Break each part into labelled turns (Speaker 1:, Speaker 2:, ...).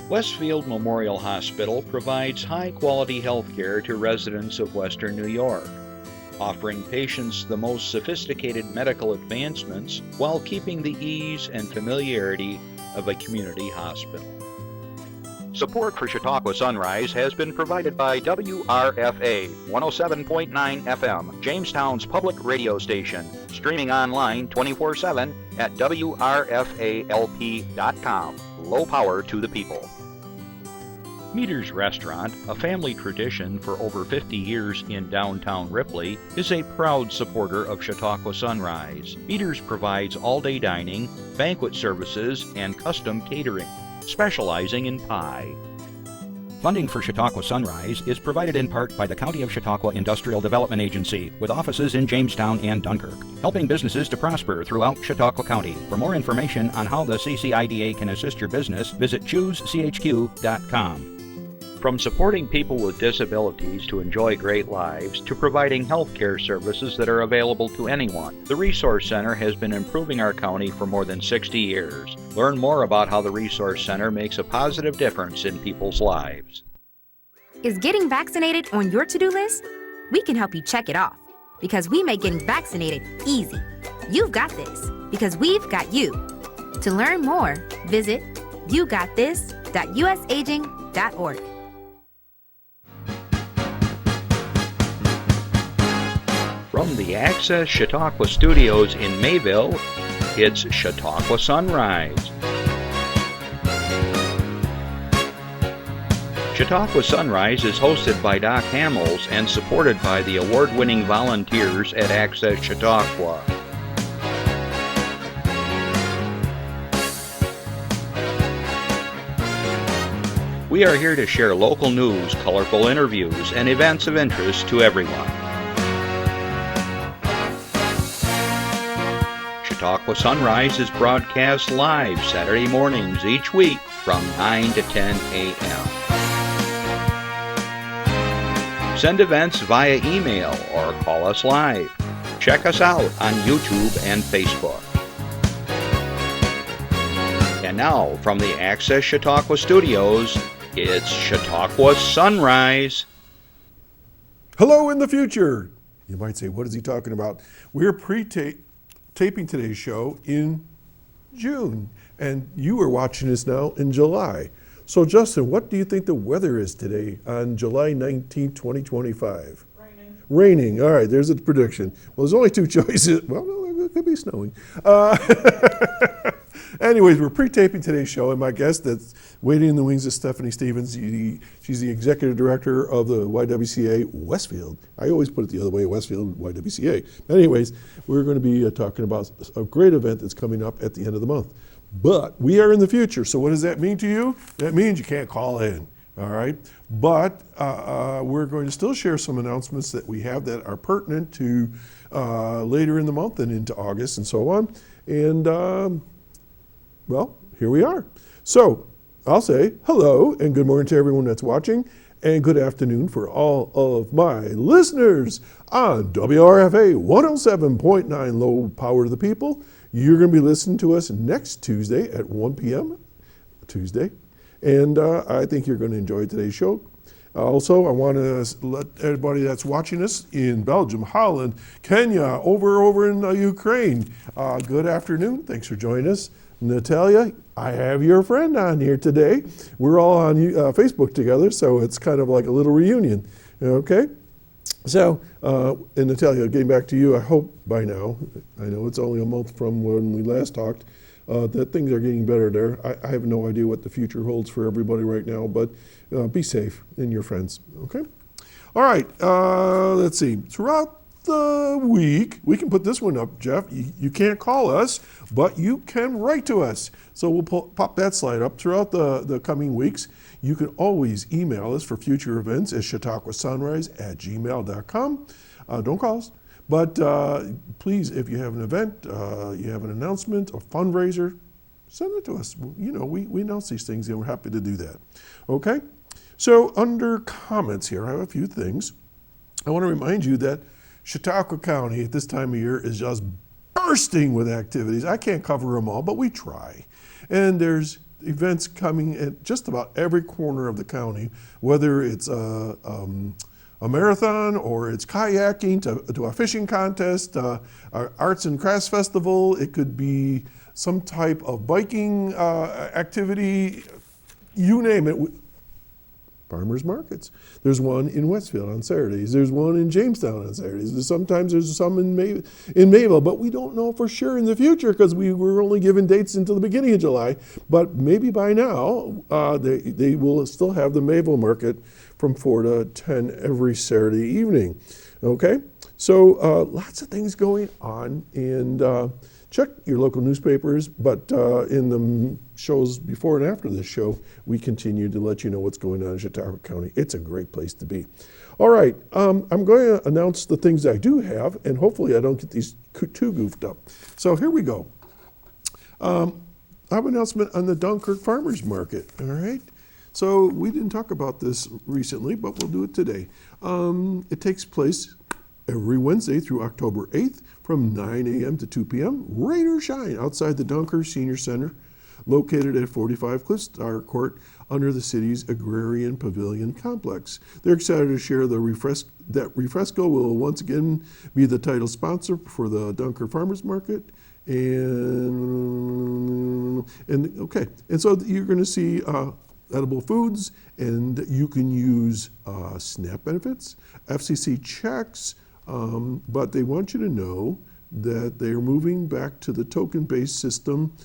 Speaker 1: Westfield Memorial Hospital provides high-quality health care to residents of Western New York, offering patients the most sophisticated medical advancements while keeping the ease and familiarity of a community hospital. Support for Chautauqua Sunrise has been provided by WRFA 107.9 FM, Jamestown's public radio station, streaming online 24/7 at WRFALP.com. Low power to the people. Meter's Restaurant, a family tradition for over 50 years in downtown Ripley, is a proud supporter of Chautauqua Sunrise. Meter's provides all-day dining, banquet services, and custom catering, specializing in pie.
Speaker 2: Funding for Chautauqua Sunrise is provided in part by the County of Chautauqua Industrial Development Agency, with offices in Jamestown and Dunkirk, helping businesses to prosper throughout Chautauqua County. For more information on how the CCIDA can assist your business, visit choosechq.com.
Speaker 1: From supporting people with disabilities to enjoy great lives to providing health care services that are available to anyone, the Resource Center has been improving our county for more than 60 years. Learn more about how the Resource Center makes a positive difference in people's lives.
Speaker 3: Is getting vaccinated on your to-do list? We can help you check it off because we make getting vaccinated easy. You've got this because we've got you. To learn more, visit yougotthis.usaging.org.
Speaker 1: From the Access Chautauqua Studios in Mayville, it's Chautauqua Sunrise. Chautauqua Sunrise is hosted by Doc Hamels and supported by the award-winning volunteers at Access Chautauqua. We are here to share local news, colorful interviews, and events of interest to everyone. Chautauqua Sunrise is broadcast live Saturday mornings each week from 9 to 10 a.m. Send events via email or call us live. Check us out on YouTube and Facebook. And now, from the Access Chautauqua Studios, it's Chautauqua Sunrise.
Speaker 4: Hello in the future. You might say, what is he talking about? We're taping today's show in June, and you are watching us now in July. So Justin, what do you think the weather is today on July 19, 2025? Raining. All right, there's a prediction. Well, there's only two choices. Well, no, it could be snowing. Anyways, we're pre-taping today's show, and my guest that's waiting in the wings is Stephanie Stevens. She's the executive director of the YWCA Westfield. I always put it the other way, Westfield YWCA. Anyways, we're going to be talking about a great event that's coming up at the end of the month. But we are in the future, so what does that mean to you? That means you can't call in, all right? But we're going to still share some announcements that we have that are pertinent to later in the month and into August and so on. And well, here we are. So I'll say hello and good morning to everyone that's watching, and good afternoon for all of my listeners on WRFA 107.9 Low Power to the People. You're going to be listening to us next Tuesday at 1 p.m. Tuesday, and I think you're going to enjoy today's show. Also, I want to let everybody that's watching us in Belgium, Holland, Kenya, over in Ukraine, good afternoon. Thanks for joining us. Natalia, I have your friend on here today. We're all on Facebook together, so it's kind of like a little reunion, okay? So, and Natalia, getting back to you, I hope by now, I know it's only a month from when we last talked, that things are getting better there. I have no idea what the future holds for everybody right now, but be safe and your friends, okay? All right, let's see. Throughout the week, we can put this one up, Jeff. You can't call us, but you can write to us. So we'll pop that slide up throughout the coming weeks. You can always email us for future events at chautauquasunrise@gmail.com. Don't call us, but please, if you have an event, you have an announcement, a fundraiser, send it to us. You know, we announce these things and we're happy to do that. Okay? So under comments here, I have a few things. I want to remind you that Chautauqua County at this time of year is just bursting with activities. I can't cover them all, but we try. And there's events coming at just about every corner of the county, whether it's a marathon or it's kayaking to a fishing contest, arts and crafts festival. It could be some type of biking activity, you name it. Farmers markets. There's one in Westfield on Saturdays. There's one in Jamestown on Saturdays. Sometimes there's some in Mayville, but we don't know for sure in the future because we were only given dates until the beginning of July. But maybe by now they will still have the Mayville market from 4 to 10 every Saturday evening. Okay, so lots of things going on, and check your local newspapers, but in the shows before and after this show, we continue to let you know what's going on in Chautauqua County. It's a great place to be. All right, I'm going to announce the things I do have, and hopefully I don't get these too goofed up. So here we go. I have an announcement on the Dunkirk Farmers Market, all right? So we didn't talk about this recently, but we'll do it today. It takes place every Wednesday through October 8th from 9 a.m. to 2 p.m., rain or shine, outside the Dunkirk Senior Center, located at 45 Cliff Star Court under the city's Agrarian Pavilion Complex. They're excited to share that Refresco will once again be the title sponsor for the Dunkirk Farmers Market. And so you're going to see edible foods, and you can use SNAP benefits, FCC checks, but they want you to know that they are moving back to the token-based system.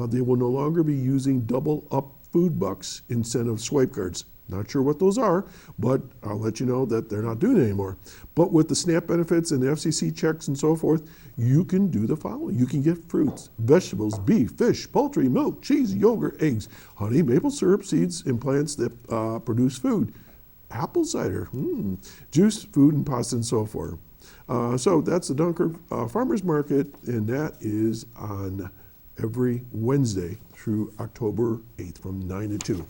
Speaker 4: They will no longer be using double-up food bucks incentive swipe cards. Not sure what those are, but I'll let you know that they're not doing it anymore. But with the SNAP benefits and the FCC checks and so forth, you can do the following. You can get fruits, vegetables, beef, fish, poultry, milk, cheese, yogurt, eggs, honey, maple syrup, seeds, and plants that produce food, apple cider, juice, food, and pasta, and so forth. So that's the Dunkirk Farmers Market, and that is on every Wednesday through October 8th from 9 to 2.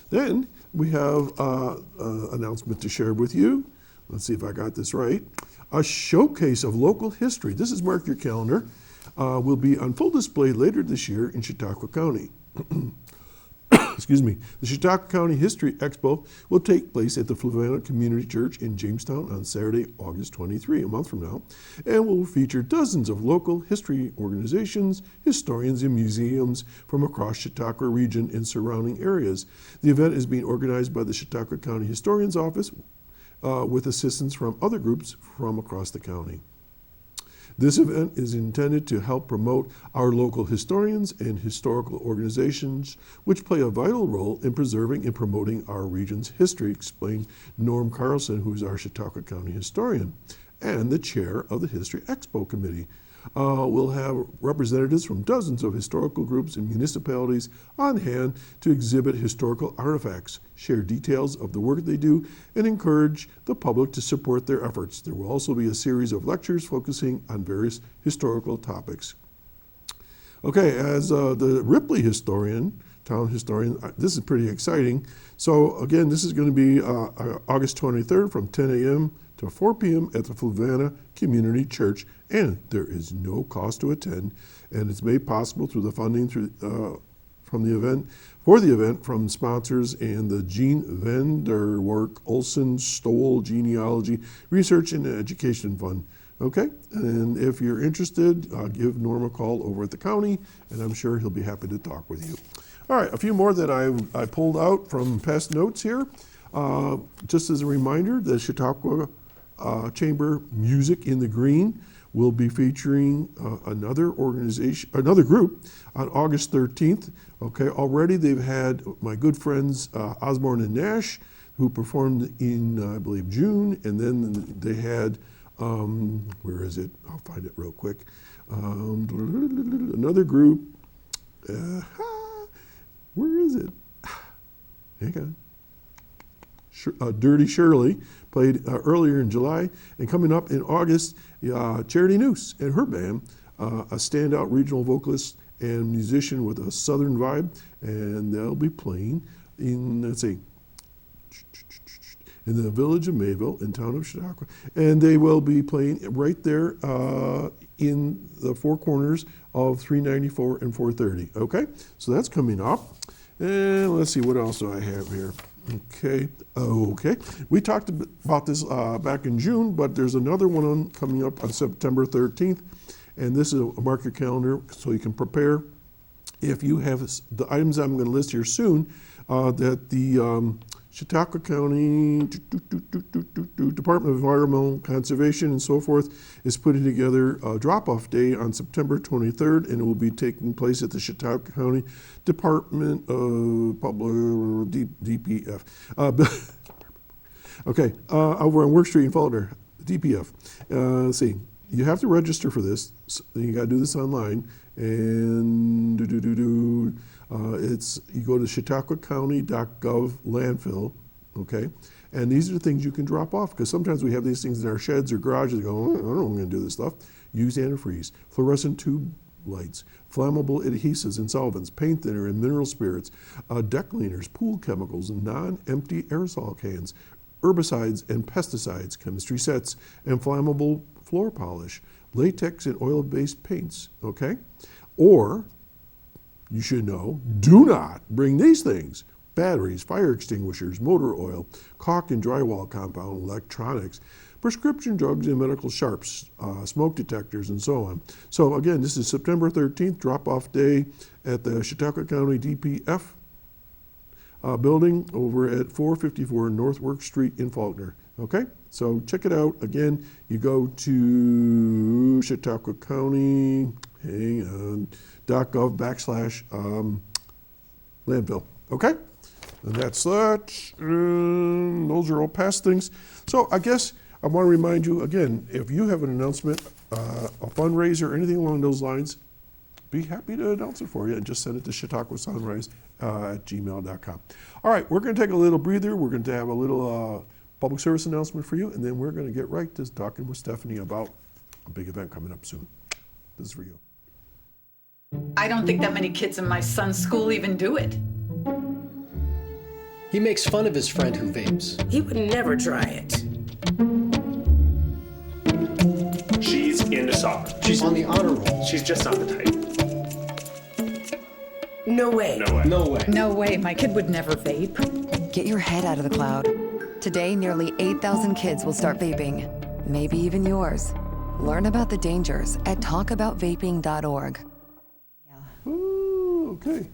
Speaker 4: Then we have an announcement to share with you. Let's see if I got this right. A showcase of local history. This is, mark your calendar, will be on full display later this year in Chautauqua County. Excuse me. The Chautauqua County History Expo will take place at the Fluvanna Community Church in Jamestown on Saturday, August 23, a month from now, and will feature dozens of local history organizations, historians, and museums from across Chautauqua region and surrounding areas. The event is being organized by the Chautauqua County Historian's Office with assistance from other groups from across the county. This event is intended to help promote our local historians and historical organizations, which play a vital role in preserving and promoting our region's history, explained Norm Carlson, who's our Chautauqua County historian and the chair of the History Expo Committee. We'll have representatives from dozens of historical groups and municipalities on hand to exhibit historical artifacts, share details of the work they do, and encourage the public to support their efforts. There will also be a series of lectures focusing on various historical topics. Okay, as the Ripley historian, town historian, this is pretty exciting. So again, this is going to be August 23rd from 10 a.m. to 4 p.m. at the Fluvanna Community Church, and there is no cost to attend, and it's made possible through the funding from the event from sponsors and the Gene Vanderwerk Olson Stoll Genealogy Research and Education Fund. Okay, and if you're interested, give Norm a call over at the county, and I'm sure he'll be happy to talk with you. All right, a few more that I pulled out from past notes here. Just as a reminder, the Chautauqua Chamber Music in the Green will be featuring another group on August 13th. Okay, already they've had my good friends Osborne and Nash, who performed in, I believe, June, and then they had, where is it? I'll find it real quick. Another group, where is it? Hang on. Dirty Shirley played earlier in July, and coming up in August, Charity Noose and her band, a standout regional vocalist and musician with a southern vibe, and they'll be playing in, let's see, in the village of Mayville in town of Chautauqua. And they will be playing right there in the four corners of 394 and 430. Okay, so that's coming up. And let's see, what else do I have here? Okay. We talked about this back in June, but there's another one coming up on September 13th. And this is a mark your calendar so you can prepare. If you have the items I'm going to list here soon, that the Chautauqua County Department of Environmental Conservation and so forth is putting together a drop-off day on September 23rd, and it will be taking place at the Chautauqua County Department of Public DPF. Over on Work Street in Faulkner, DPF. Let's see, you have to register for this. So you got to do this online, and you go to chautauquacounty.gov landfill, okay? And these are the things you can drop off, because sometimes we have these things in our sheds or garages go, I don't know I'm going to do this stuff. Use antifreeze, fluorescent tube lights, flammable adhesives and solvents, paint thinner and mineral spirits, deck cleaners, pool chemicals, non-empty aerosol cans, herbicides and pesticides, chemistry sets, and flammable floor polish, latex and oil-based paints, okay? Or, you should know, do not bring these things: batteries, fire extinguishers, motor oil, caulk and drywall compound, electronics, prescription drugs and medical sharps, smoke detectors, and so on. So again, this is September 13th, drop-off day at the Chautauqua County DPF building over at 454 North Work Street in Faulkner. Okay, so check it out. Again, you go to Chautauqua County, .gov/ landfill. Okay, and that's that. Those are all past things. So I guess I want to remind you again, if you have an announcement, a fundraiser, anything along those lines, be happy to announce it for you, and just send it to chautauquasunrise@gmail.com. All right, we're going to take a little breather. We're going to have a little public service announcement for you, and then we're going to get right to talking with Stephanie about a big event coming up soon. This is for you.
Speaker 5: I don't think that many kids in my son's school even do it.
Speaker 6: He makes fun of his friend who vapes.
Speaker 7: He would never try it.
Speaker 8: She's into soccer.
Speaker 6: She's on the honor roll.
Speaker 8: She's just not the type.
Speaker 7: No way.
Speaker 8: No way.
Speaker 6: No way.
Speaker 5: No way, my kid would never vape.
Speaker 9: Get your head out of the cloud. Today, nearly 8,000 kids will start vaping, maybe even yours. Learn about the dangers at talkaboutvaping.org.
Speaker 4: Oh, okay.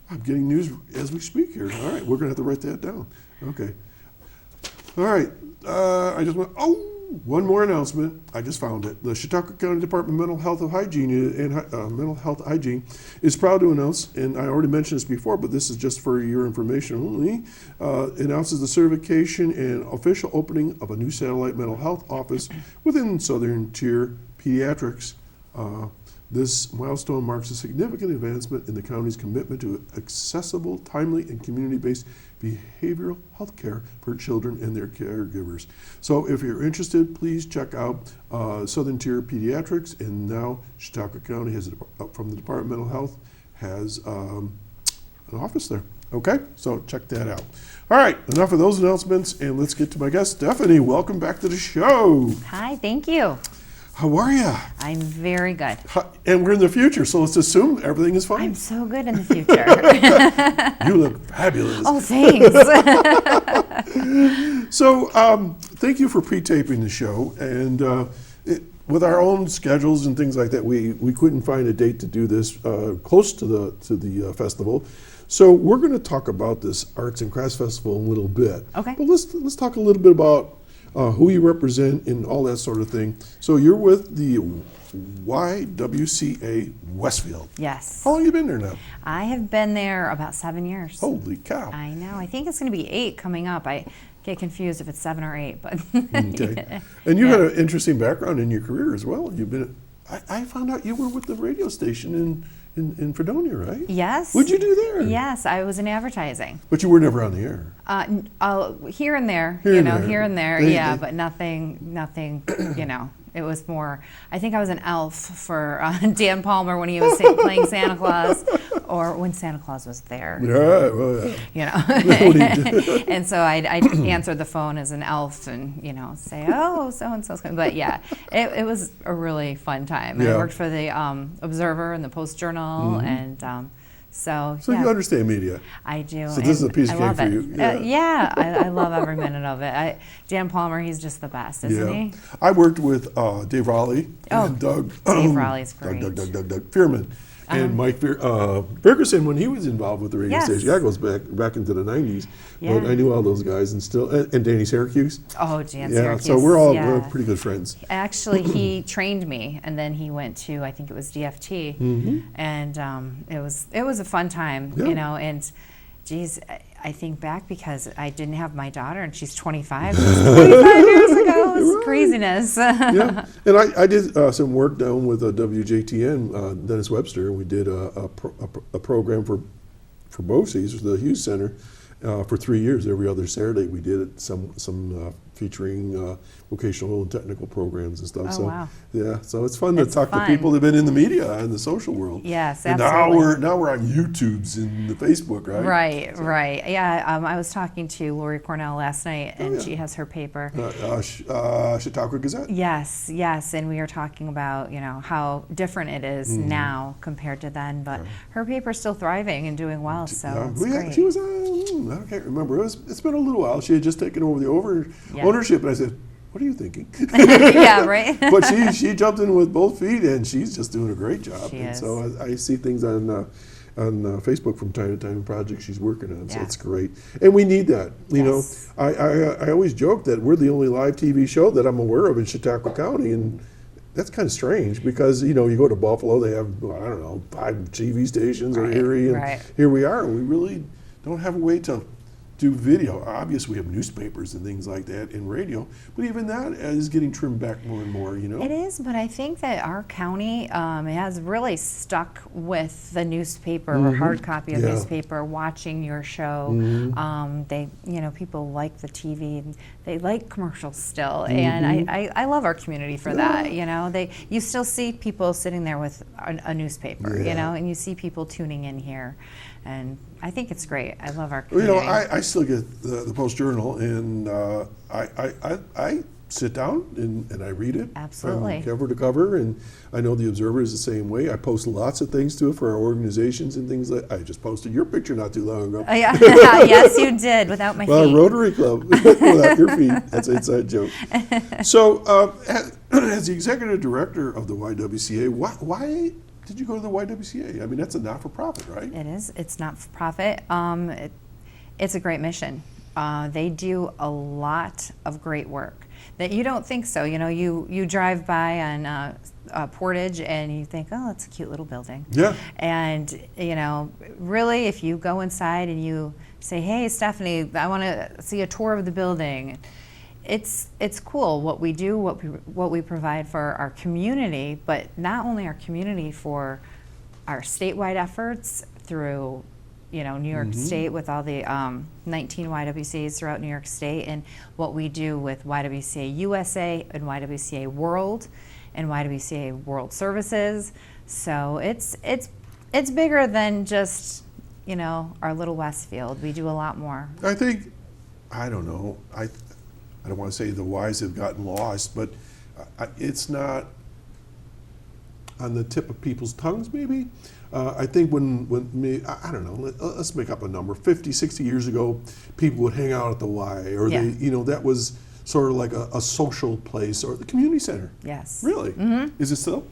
Speaker 4: I'm getting news as we speak here. All right, we're going to have to write that down. Okay. All right. One more announcement. I just found it. The Chautauqua County Department of Mental Health and Hygiene is proud to announce, and I already mentioned this before, but this is just for your information only, announces the certification and official opening of a new satellite mental health office within Southern Tier Pediatrics. This milestone marks a significant advancement in the county's commitment to accessible, timely, and community-based behavioral health care for children and their caregivers. So if you're interested, please check out Southern Tier Pediatrics, and now Chautauqua County has, from the Department of Mental Health, has an office there. Okay, so check that out. All right, enough of those announcements, and let's get to my guest, Stephanie. Welcome back to the show.
Speaker 10: Hi, thank you.
Speaker 4: How are you?
Speaker 10: I'm very good.
Speaker 4: And we're in the future, so let's assume everything is fine.
Speaker 10: I'm so good in the future.
Speaker 4: You look fabulous.
Speaker 10: Oh, thanks.
Speaker 4: So, thank you for pre-taping the show. And with our own schedules and things like that, we couldn't find a date to do this close to the festival. So we're going to talk about this Arts and Crafts Festival in a little bit.
Speaker 10: Okay.
Speaker 4: But let's talk a little bit about who you represent and all that sort of thing. So you're with the YWCA Westfield.
Speaker 10: Yes.
Speaker 4: How long have you been there now?
Speaker 10: I have been there about 7 years.
Speaker 4: Holy cow.
Speaker 10: I know. I think it's going to be 8 coming up. I get confused if it's 7 or 8, but.
Speaker 4: Okay. And you had an interesting background in your career as well. You've been. I found out you were with the radio station in Fredonia, right?
Speaker 10: Yes.
Speaker 4: What'd you do there?
Speaker 10: Yes, I was in advertising.
Speaker 4: But you were never on the air.
Speaker 10: Here and there, here and there, yeah, but nothing, It was more, I think I was an elf for Dan Palmer when he was playing Santa Claus, or when Santa Claus was there.
Speaker 4: Yeah, well, yeah.
Speaker 10: You know, and so I'd answer the phone as an elf and, you know, say, oh, so-and-so's coming. But yeah, it was a really fun time.
Speaker 4: Yeah.
Speaker 10: I worked for the Observer and the Post-Journal, and so
Speaker 4: you understand media.
Speaker 10: I do.
Speaker 4: So this is a piece of cake for you.
Speaker 10: Yeah, I love every minute of it. Dan Palmer, he's just the best, isn't he?
Speaker 4: I worked with Dave Raleigh and Doug.
Speaker 10: Dave Raleigh's great.
Speaker 4: Doug Fearman. And Mike Ferguson, when he was involved with the radio station, that goes back into the 90s.
Speaker 10: Yeah.
Speaker 4: But I knew all those guys, and Danny Syracuse.
Speaker 10: Oh, Dan
Speaker 4: Yeah,
Speaker 10: Syracuse.
Speaker 4: so we're pretty good friends.
Speaker 10: Actually, he trained me, and then he went to, I think it was DFT, and it was a fun time, you know. And geez, I think back because I didn't have my daughter, and she's 25. It was 25 years ago. It was craziness.
Speaker 4: Yeah, and I did some work down with WJTN, Dennis Webster, and we did a program for BOCES, the Hughes Center, for 3 years. Every other Saturday we did some featuring vocational and technical programs and stuff.
Speaker 10: Oh, wow.
Speaker 4: Yeah, so it's fun to talk to people that have been in the media and the social world.
Speaker 10: Yes,
Speaker 4: and
Speaker 10: absolutely.
Speaker 4: now we're on YouTubes and the Facebook, right?
Speaker 10: Right. Yeah, I was talking to Lori Cornell last night, and she has her paper.
Speaker 4: Chautauqua Gazette?
Speaker 10: Yes, and we were talking about, you know, how different it is now compared to then, but her paper's still thriving and doing well, so it's great.
Speaker 4: She was I can't remember. It's been a little while. She had just taken over the ownership, and I said, what are you thinking?
Speaker 10: Yeah, right.
Speaker 4: But she jumped in with both feet, and she's just doing a great job.
Speaker 10: She
Speaker 4: and
Speaker 10: is.
Speaker 4: so I see things on Facebook from time to time, projects she's working on. So it's great, and we need that. You know, I always joke that we're the only live TV show that I'm aware of in Chautauqua County, and that's kind of strange because, you know, you go to Buffalo, they have, I don't know, 5 TV stations or Erie, and here we are, and we really don't have a way to do video. Obviously, we have newspapers and things like that in radio, but even that is getting trimmed back more and more, you know?
Speaker 10: It is, but I think that our county has really stuck with the newspaper or hard copy of newspaper, watching your show. They, you know, people like the TV, they like commercials still, and I love our community for that, you know? You still see people sitting there with a newspaper, you know, and you see people tuning in here, and I think it's great. I love our community.
Speaker 4: You know, I still get the Post-Journal, and I sit down and I read it.
Speaker 10: Absolutely.
Speaker 4: From cover to cover, and I know the Observer is the same way. I post lots of things to it for our organizations and things like. I just posted your picture not too long ago.
Speaker 10: Yeah. Yes, you did, without my feet.
Speaker 4: Well, Rotary Club, without your feet. That's an inside joke. So, as the executive director of the YWCA, why did you go to the YWCA? I mean, that's a not-for-profit, right?
Speaker 10: It is. It's not-for-profit. It's a great mission. They do a lot of great work that you don't think so. You know, you drive by on Portage and you think, oh, it's a cute little building.
Speaker 4: Yeah.
Speaker 10: And, you know, really, if you go inside and you say, hey, Stephanie, I want to see a tour of the building, it's cool what we do, what we provide for our community, but not only our community, for our statewide efforts through, you know, New York State with all the 19 YWCAs throughout New York State, and what we do with YWCA USA and YWCA World and YWCA World Services. So it's bigger than just, you know, our little Westfield. We do a lot more.
Speaker 4: I think, I don't know, I don't want to say the Ys have gotten lost, but it's not on the tip of people's tongues, maybe. I think I don't know, let's make up a number, 50, 60 years ago, people would hang out at the Y, or they, you know, that was sort of like a social place, or the community center.
Speaker 10: Yes.
Speaker 4: Really? Is it still?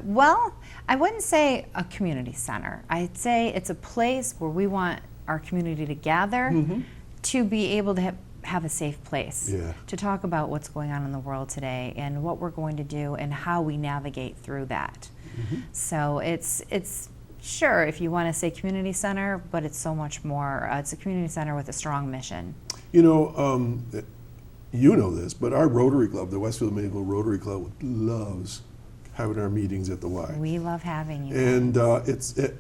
Speaker 10: Well, I wouldn't say a community center. I'd say it's a place where we want our community to gather, to be able to have a safe place to talk about what's going on in the world today and what we're going to do and how we navigate through that. So it's sure, if you want to say community center, but it's so much more. It's a community center with a strong mission.
Speaker 4: You know this, but our Rotary Club, the Westfield Mayville Rotary Club, loves having our meetings at the Y.
Speaker 10: We love having you.
Speaker 4: And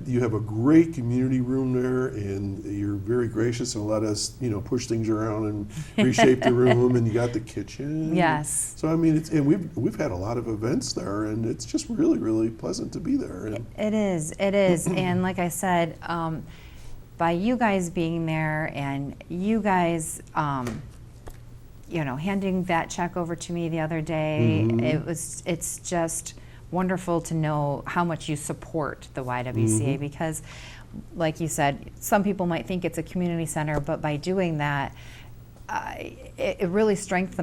Speaker 4: you have a great community room there, and you're very gracious and let us, push things around and reshape the room. And you got the kitchen.
Speaker 10: Yes.
Speaker 4: So I mean, we've had a lot of events there, and it's just really, really pleasant to be there. And
Speaker 10: It is. And like I said, by you guys being there and you guys, handing that check over to me the other day, it's just wonderful to know how much you support the YWCA because, like you said, some people might think it's a community center, but by doing that, it really strengthens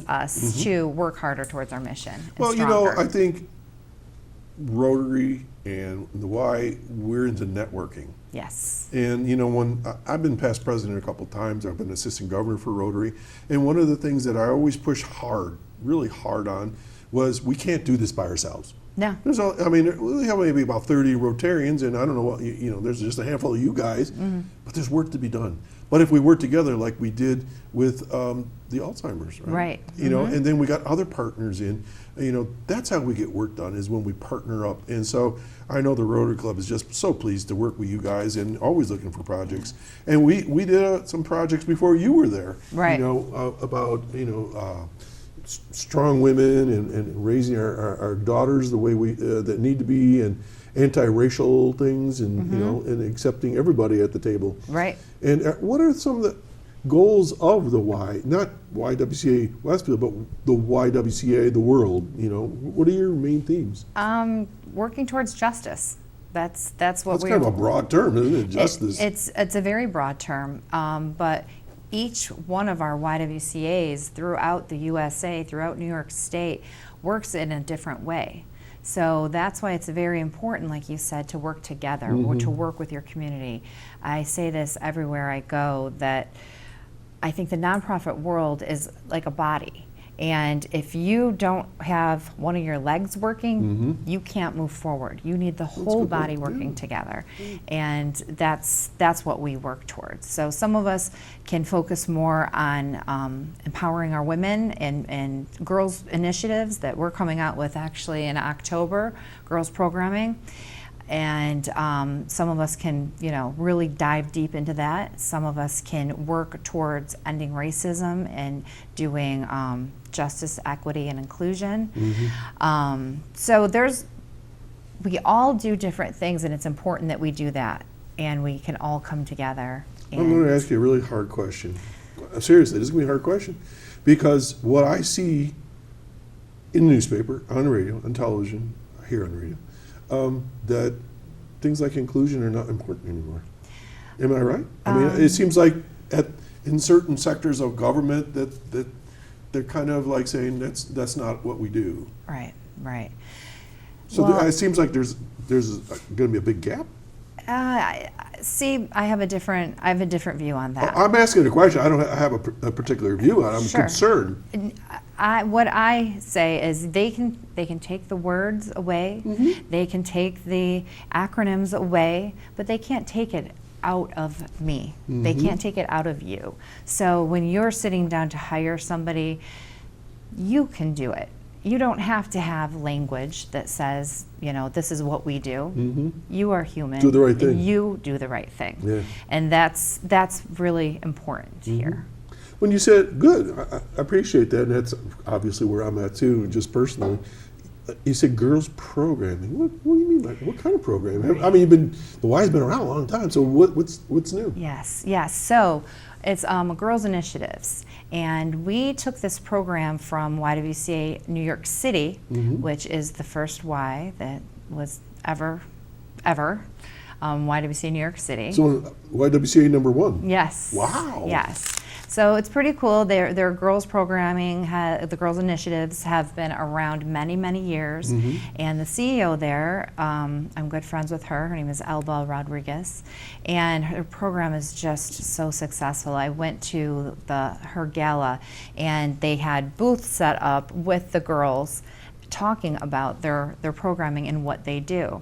Speaker 10: us to work harder towards our mission. And
Speaker 4: well,
Speaker 10: stronger.
Speaker 4: I think Rotary and the Y, we're into networking.
Speaker 10: Yes.
Speaker 4: And when I've been past president a couple of times, I've been assistant governor for Rotary, and one of the things that I always push really hard on, was we can't do this by ourselves.
Speaker 10: No.
Speaker 4: We have maybe about 30 Rotarians, and I don't know what, there's just a handful of you guys, but there's work to be done. But if we work together like we did with the Alzheimer's, right? And then we got other partners in, that's how we get work done, is when we partner up. And so I know the Rotary Club is just so pleased to work with you guys and always looking for projects. And we did some projects before you were there,
Speaker 10: right?
Speaker 4: About strong women and raising our daughters the way that need to be, and anti-racial things, and and accepting everybody at the table.
Speaker 10: Right.
Speaker 4: And what are some of the goals of the Y, not YWCA Westfield, but the YWCA, the world? What are your main themes?
Speaker 10: Working towards justice. That's what
Speaker 4: That's
Speaker 10: we're.
Speaker 4: kind of a broad term, isn't it? Justice.
Speaker 10: It's a very broad term, but each one of our YWCAs throughout the USA, throughout New York State, works in a different way. So that's why it's very important, like you said, to work together, or to work with your community. I say this everywhere I go, that I think the nonprofit world is like a body. And if you don't have one of your legs working, you can't move forward. You need the whole body working together. And that's what we work towards. So some of us can focus more on empowering our women and girls initiatives that we're coming out with actually in October, girls programming. And some of us can, really dive deep into that. Some of us can work towards ending racism and doing justice, equity, and inclusion. So we all do different things, and it's important that we do that, and we can all come together.
Speaker 4: I'm going to ask you a really hard question. Seriously, this is going to be a hard question, because what I see in the newspaper, on the radio, on television, here on the radio, that things like inclusion are not important anymore. Am I right? I mean, it seems like in certain sectors of government that they're kind of like saying that's not what we do.
Speaker 10: Right.
Speaker 4: So it seems like there's going to be a big gap.
Speaker 10: See, I have a different view on that.
Speaker 4: I'm asking a question. I don't have a particular view on it. I'm concerned.
Speaker 10: What I say is they can take the words away, they can take the acronyms away, but they can't take it out of me. They can't take it out of you. So when you're sitting down to hire somebody, you can do it. You don't have to have language that says, this is what we do. You are human.
Speaker 4: Do the right thing.
Speaker 10: You do the right thing.
Speaker 4: Yeah.
Speaker 10: And that's really important here.
Speaker 4: When you said, good, I appreciate that, and that's obviously where I'm at too, just personally. You said girls programming. What do you mean by what kind of programming? I mean, the Y's been around a long time, so what's new?
Speaker 10: Yes. So it's Girls Initiatives. And we took this program from YWCA New York City, which is the first Y that was ever YWCA New York City.
Speaker 4: So YWCA number 1?
Speaker 10: Yes.
Speaker 4: Wow.
Speaker 10: Yes. So it's pretty cool. Their girls programming, the girls initiatives have been around many, many years. And the CEO there, I'm good friends with her. Her name is Elba Rodriguez. And her program is just so successful. I went to her gala, and they had booths set up with the girls talking about their programming and what they do.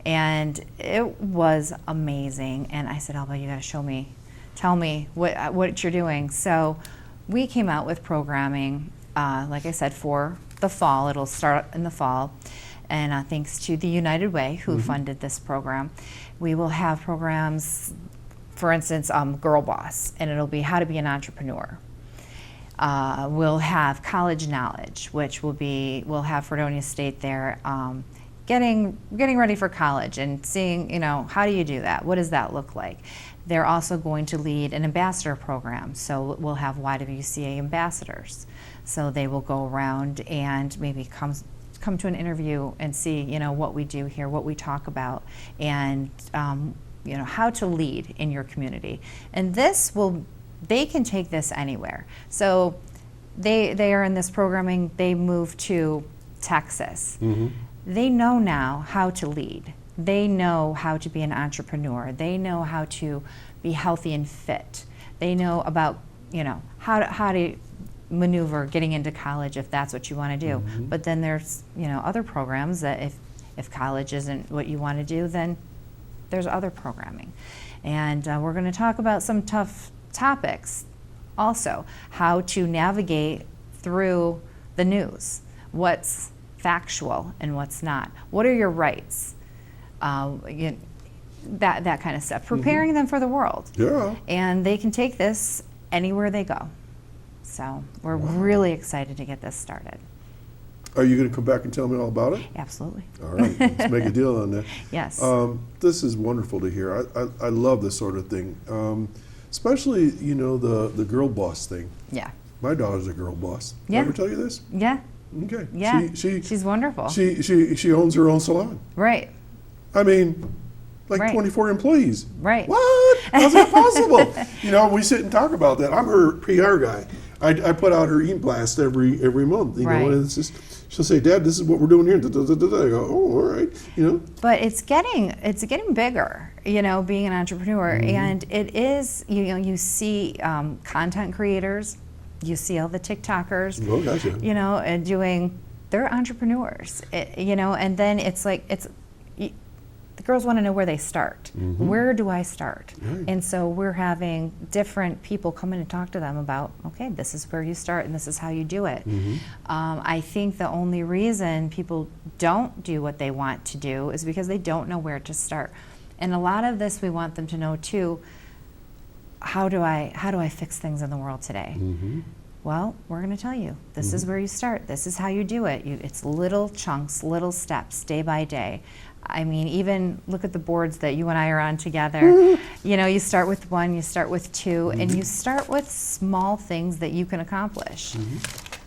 Speaker 10: And it was amazing. And I said, Elba, you got to tell me what you're doing. So we came out with programming, like I said, for the fall. It'll start in the fall. And thanks to the United Way, who funded this program, we will have programs, for instance, Girl Boss, and it'll be how to be an entrepreneur. We'll have college knowledge, which we'll have Fredonia State there, getting ready for college and seeing, how do you do that? What does that look like? They're also going to lead an ambassador program, so we'll have YWCA ambassadors. So they will go around and maybe come to an interview and see, what we do here, what we talk about, and how to lead in your community. And they can take this anywhere. So they are in this programming, they move to Texas. They know now how to lead. They know how to be an entrepreneur. They know how to be healthy and fit. They know about, how to maneuver getting into college if that's what you want to do. But then there's, other programs that if college isn't what you want to do, then there's other programming. And we're going to talk about some tough topics also, how to navigate through the news, what's factual and what's not, what are your rights, that kind of stuff, preparing them for the world.
Speaker 4: Yeah.
Speaker 10: And they can take this anywhere they go. So we're really excited to get this started.
Speaker 4: Are you going to come back and tell me all about it?
Speaker 10: Absolutely.
Speaker 4: All right, let's make a deal on that.
Speaker 10: Yes.
Speaker 4: This is wonderful to hear. I love this sort of thing, especially the girl boss thing.
Speaker 10: Yeah.
Speaker 4: My daughter's a girl boss. Did
Speaker 10: Yeah.
Speaker 4: I ever tell you this?
Speaker 10: Yeah.
Speaker 4: Okay.
Speaker 10: Yeah. She's wonderful.
Speaker 4: She owns her own salon.
Speaker 10: Right.
Speaker 4: I mean, like
Speaker 10: Right.
Speaker 4: 24 employees.
Speaker 10: Right.
Speaker 4: What? How's that possible? We sit and talk about that. I'm her PR guy. I put out her e-blast every month.
Speaker 10: Right.
Speaker 4: And it's just, she'll say, "Dad, this is what we're doing here." Da, da, da, da, da. I go, "Oh, all right."
Speaker 10: But it's getting bigger, being an entrepreneur, and it is. You see content creators, you see all the TikTokers,
Speaker 4: Oh, gotcha.
Speaker 10: And they're entrepreneurs, and then it's like the girls want to know where they start. Where do I start?
Speaker 4: Right.
Speaker 10: And so we're having different people come in and talk to them about, okay, this is where you start and this is how you do it. I think the only reason people don't do what they want to do is because they don't know where to start. And a lot of this we want them to know too, how do I fix things in the world today? Well, we're going to tell you, this is where you start. This is how you do it. It's little chunks, little steps, day by day. I mean, even look at the boards that you and I are on together. You start with one, you start with two, and you start with small things that you can accomplish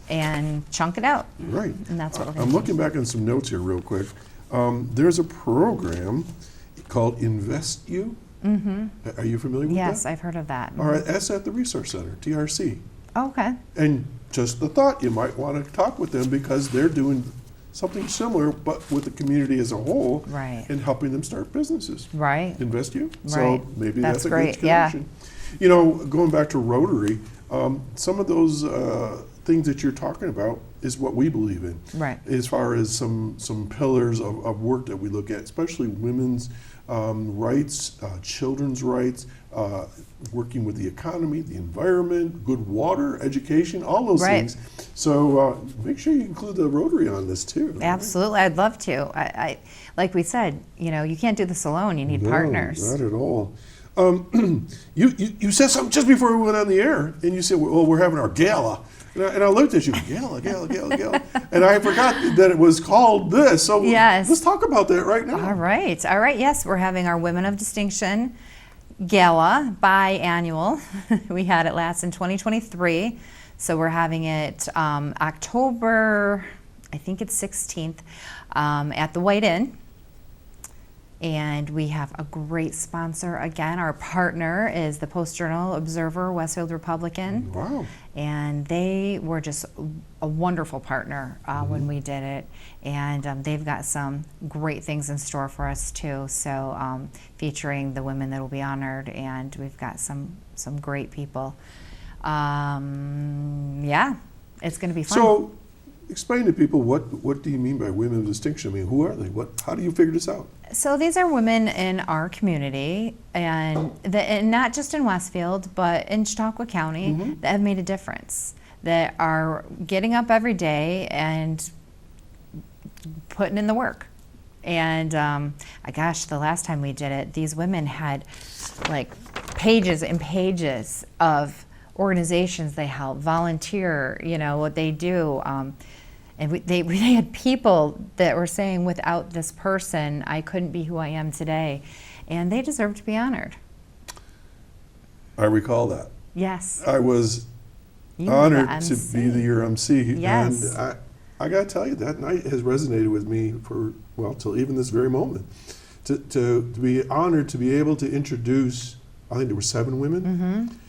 Speaker 10: and chunk it out.
Speaker 4: Right.
Speaker 10: And that's what we're going
Speaker 4: I'm
Speaker 10: to do.
Speaker 4: looking back on some notes here real quick. There's a program called Invest You. Are you familiar with that?
Speaker 10: Yes, I've heard of that.
Speaker 4: All right, that's at the Resource Center, TRC.
Speaker 10: Okay.
Speaker 4: And just the thought, you might want to talk with them because they're doing something similar, but with the community as a whole,
Speaker 10: Right.
Speaker 4: and helping them start businesses.
Speaker 10: Right.
Speaker 4: Invest You.
Speaker 10: Right.
Speaker 4: So maybe
Speaker 10: That's
Speaker 4: that's a
Speaker 10: great,
Speaker 4: good
Speaker 10: yeah.
Speaker 4: connection. Going back to Rotary, some of those things that you're talking about is what we believe in.
Speaker 10: Right.
Speaker 4: As far as some pillars of work that we look at, especially women's rights, children's rights, working with the economy, the environment, good water, education, all those
Speaker 10: Right.
Speaker 4: things. So make sure you include the Rotary on this too.
Speaker 10: Absolutely, I'd love to. I like we said, you can't do this alone. You need partners.
Speaker 4: Not at all. You said something just before we went on the air, and you said, "Well, we're having our gala." And I looked at you, gala. And I forgot that it was called this. So
Speaker 10: Yes.
Speaker 4: let's talk about that right now.
Speaker 10: All right. Yes, we're having our Women of Distinction Gala, biannual. We had it last in 2023. So we're having it October, I think it's 16th, at the White Inn. And we have a great sponsor. Again, our partner is the Post-Journal Observer, Westfield Republican.
Speaker 4: Wow.
Speaker 10: And they were just a wonderful partner when we did it. And they've got some great things in store for us too. So featuring the women that will be honored, and we've got some great people. Yeah, it's going to be fun.
Speaker 4: So explain to people what do you mean by women of distinction? I mean, who are they? How do you figure this out?
Speaker 10: So these are women in our community, and not just in Westfield, but in Chautauqua County, that have made a difference, that are getting up every day and putting in the work. And gosh, the last time we did it, these women had like pages and pages of organizations they help, volunteer, what they do. And they had people that were saying, without this person, I couldn't be who I am today. And they deserve to be honored.
Speaker 4: I recall that.
Speaker 10: Yes.
Speaker 4: I was honored to be your MC.
Speaker 10: Yes.
Speaker 4: And I got to tell you, that night has resonated with me till even this very moment. To be honored to be able to introduce, I think there were 7 women.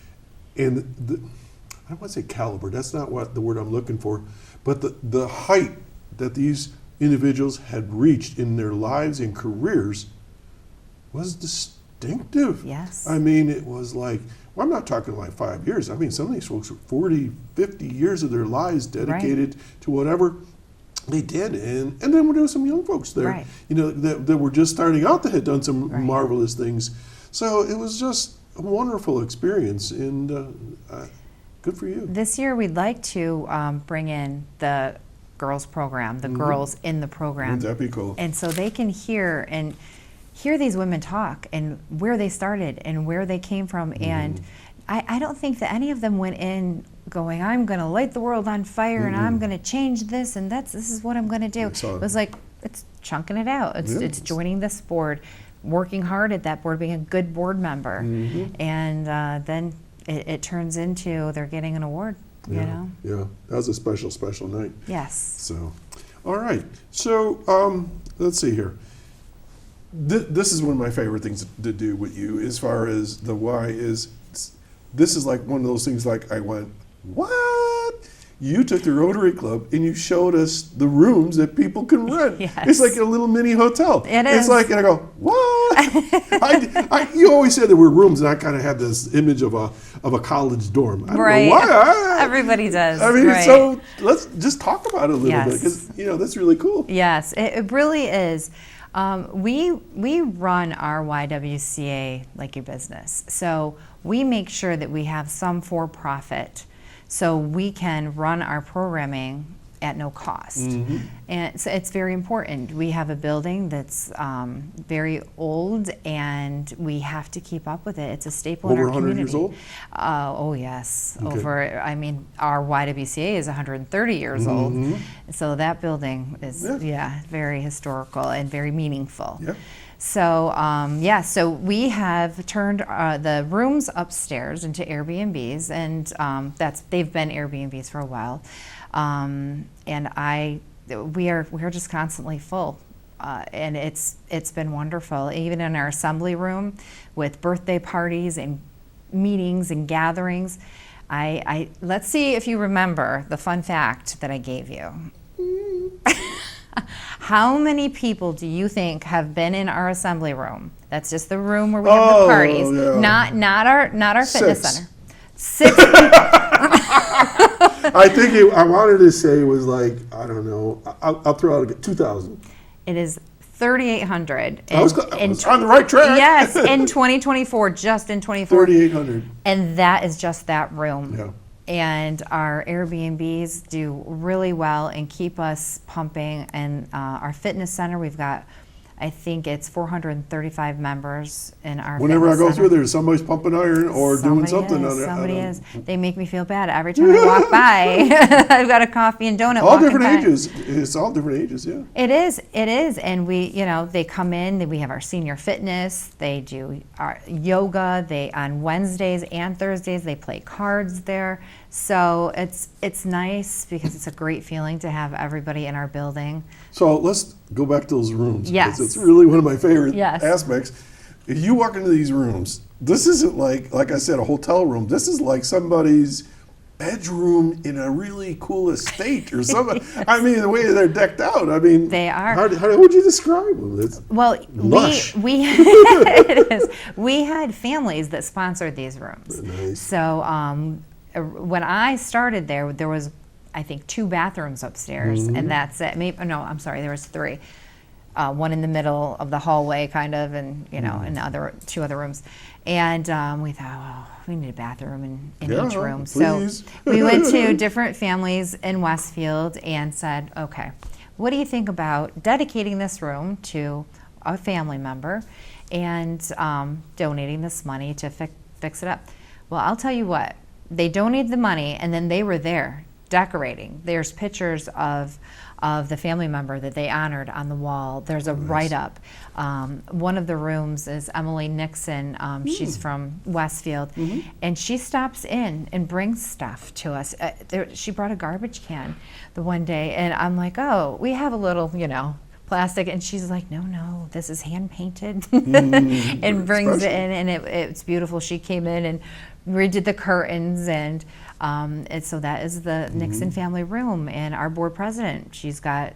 Speaker 4: And I don't want to say caliber, that's not the word I'm looking for, but the height that these individuals had reached in their lives and careers was distinctive.
Speaker 10: Yes.
Speaker 4: I mean, it was like, well, I'm not talking like 5 years. I mean, some of these folks were 40, 50 years of their lives dedicated to whatever they did. And then there were some young folks there, that were just starting out that had done some marvelous things. So it was just a wonderful experience, and good for you.
Speaker 10: This year we'd like to bring in the girls program, the girls in the program.
Speaker 4: Wouldn't that be cool?
Speaker 10: And so they can hear these women talk and where they started and where they came from. And I don't think that any of them went in going, I'm going to light the world on fire and I'm going to change this and this is what I'm going to do. It was like, it's chunking it out. It's joining this board, working hard at that board, being a good board member. And then it turns into they're getting an award, you know?
Speaker 4: Yeah, that was a special night.
Speaker 10: Yes.
Speaker 4: So, all right. So, let's see here. This is one of my favorite things to do with you as far as the why is, this is like one of those things like I went, what? You took the Rotary Club and you showed us the rooms that people can rent.
Speaker 10: Yes.
Speaker 4: It's like a little mini hotel.
Speaker 10: It is.
Speaker 4: It's like, and I go, what? You always said there were rooms, and I kind of had this image of a college dorm. I don't know why.
Speaker 10: Everybody does.
Speaker 4: I mean, so let's just talk about it a little bit, because that's really cool.
Speaker 10: Yes, it really is. We run our YWCA like a business, so we make sure that we have some for-profit, so we can run our programming at no cost. And so it's very important. We have a building that's very old, and we have to keep up with it. It's a staple in our community.
Speaker 4: Over 100 years old?
Speaker 10: Oh yes,
Speaker 4: Okay.
Speaker 10: Our YWCA is 130 years old, so that building is very historical and very meaningful.
Speaker 4: Yeah.
Speaker 10: So so we have turned the rooms upstairs into Airbnbs, and they've been Airbnbs for a while, and we are just constantly full, and it's been wonderful. Even in our assembly room, with birthday parties and meetings and gatherings, let's see if you remember the fun fact that I gave you. How many people do you think have been in our assembly room? That's just the room where we have the parties, not our fitness center. 6 people.
Speaker 4: I think I wanted to say it was like, I don't know, I'll throw out 2,000.
Speaker 10: It is 3,800.
Speaker 4: I was on the right track.
Speaker 10: Yes, in 2024, just in 2024.
Speaker 4: 3,800.
Speaker 10: And that is just that room.
Speaker 4: Yeah.
Speaker 10: And our Airbnbs do really well and keep us pumping. And our fitness center, we've got, I think it's 435 members in our
Speaker 4: Whenever I
Speaker 10: fitness
Speaker 4: go
Speaker 10: center.
Speaker 4: through there, somebody's pumping iron or doing something on it.
Speaker 10: Somebody is. They make me feel bad every time I walk by. I've got a coffee and donut.
Speaker 4: All
Speaker 10: walking
Speaker 4: different
Speaker 10: by.
Speaker 4: ages. It's all different ages, yeah.
Speaker 10: It is, and we, they come in. We have our senior fitness. They do our yoga. On Wednesdays and Thursdays they play cards there. So it's nice because it's a great feeling to have everybody in our building.
Speaker 4: So let's go back to those rooms.
Speaker 10: Yes.
Speaker 4: It's really one of my favorite
Speaker 10: Yes.
Speaker 4: aspects. If you walk into these rooms, this isn't like I said, a hotel room. This is like somebody's bedroom in a really cool estate or something. Yes. I mean, the way they're decked out. I mean,
Speaker 10: they are.
Speaker 4: How would you describe them? It's lush.
Speaker 10: It is. We had families that sponsored these rooms.
Speaker 4: Nice.
Speaker 10: So when I started there was I think 2 bathrooms upstairs, and that's it. Maybe, no, I'm sorry, there was 3. One in the middle of the hallway, kind of, and and the 2 other rooms. And we thought, well, we need a bathroom in each room.
Speaker 4: Please.
Speaker 10: So we went to different families in Westfield and said, okay, what do you think about dedicating this room to a family member and donating this money to fix it up? Well, I'll tell you what, they donated the money, and then they were there decorating. There's pictures of the family member that they honored on the wall. There's a write-up. One of the rooms is Emily Nixon. She's from Westfield, and she stops in and brings stuff to us. She brought a garbage can the one day, and I'm like, oh, we have a little, plastic, and she's like, no, this is hand painted, and brings it in, and it's beautiful. She came in and redid the curtains, and so that is the Nixon family room. And our board president, she's got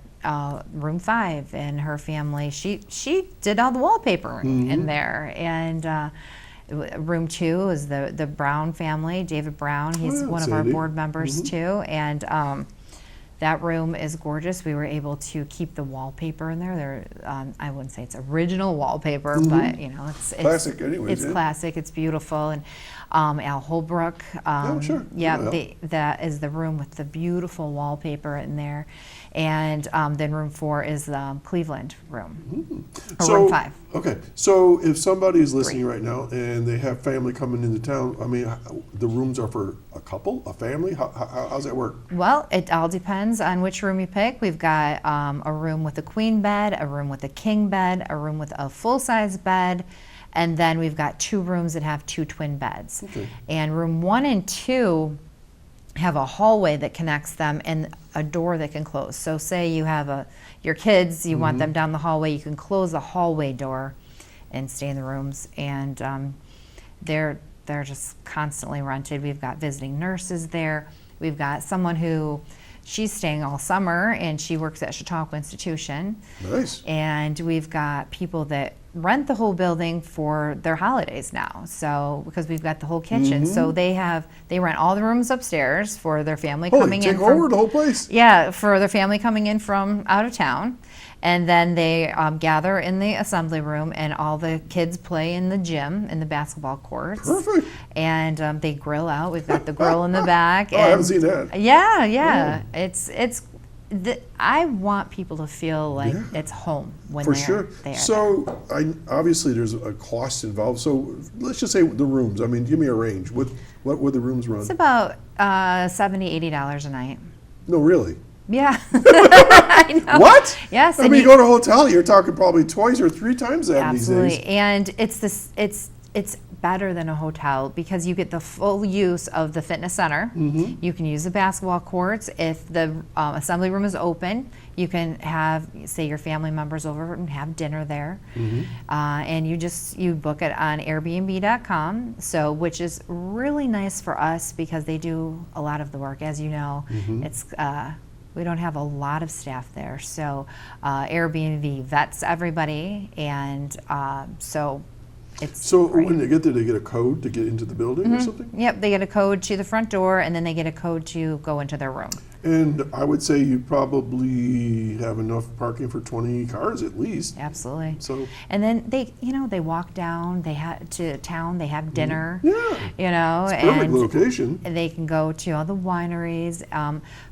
Speaker 10: room 5, and her family, she did all the wallpaper in there. And room 2 is the Brown family, David Brown. He's one of our board members too, and that room is gorgeous. We were able to keep the wallpaper in there. I wouldn't say it's original wallpaper, but it's
Speaker 4: classic anyways.
Speaker 10: It's classic. It's beautiful. And Al Holbrook.
Speaker 4: Sure.
Speaker 10: Yeah, that is the room with the beautiful wallpaper in there. And then room 4 is the Cleveland room, or room 5.
Speaker 4: Okay, so if somebody is listening right now and they have family coming into town, I mean, the rooms are for a couple, a family? How's that work?
Speaker 10: Well, it all depends on which room you pick. We've got a room with a queen bed, a room with a king bed, a room with a full-size bed, and then we've got 2 rooms that have 2 twin beds. Okay. And room 1 and 2 have a hallway that connects them and a door that can close. So say you have your kids, you want them down the hallway, you can close the hallway door and stay in the rooms. And they're just constantly rented. We've got visiting nurses there. We've got someone who, she's staying all summer, and she works at Chautauqua Institution.
Speaker 4: Nice.
Speaker 10: And we've got people that rent the whole building for their holidays now. So because we've got the whole kitchen, so they rent all the rooms upstairs for their family coming in.
Speaker 4: Take over the whole place.
Speaker 10: Yeah, for their family coming in from out of town. And then they gather in the assembly room, and all the kids play in the gym, in the basketball courts.
Speaker 4: Perfect.
Speaker 10: And they grill out. We've got the grill in the back.
Speaker 4: I haven't seen that.
Speaker 10: Yeah. I want people to feel like it's home when they're there.
Speaker 4: So obviously there's a cost involved. So let's just say the rooms. I mean, give me a range. What would the rooms run?
Speaker 10: It's about $70, $80 a night.
Speaker 4: No, really?
Speaker 10: Yeah. I know.
Speaker 4: What?
Speaker 10: Yes.
Speaker 4: I mean, you go to a hotel, you're talking probably twice or 3 times that
Speaker 10: absolutely.
Speaker 4: These days.
Speaker 10: And it's better than a hotel because you get the full use of the fitness center. You can use the basketball courts. If the assembly room is open, you can have, say, your family members over and have dinner there. And you book it on Airbnb.com, which is really nice for us because they do a lot of the work. As you know, we don't have a lot of staff there. So Airbnb vets everybody, and so it's great.
Speaker 4: When they get there, they get a code to get into the building or something?
Speaker 10: Yep, they get a code to the front door, and then they get a code to go into their room.
Speaker 4: And I would say you probably have enough parking for 20 cars at least.
Speaker 10: Absolutely.
Speaker 4: So,
Speaker 10: and then they walk down. To town. They have dinner.
Speaker 4: Yeah. It's perfect location.
Speaker 10: And they can go to all the wineries.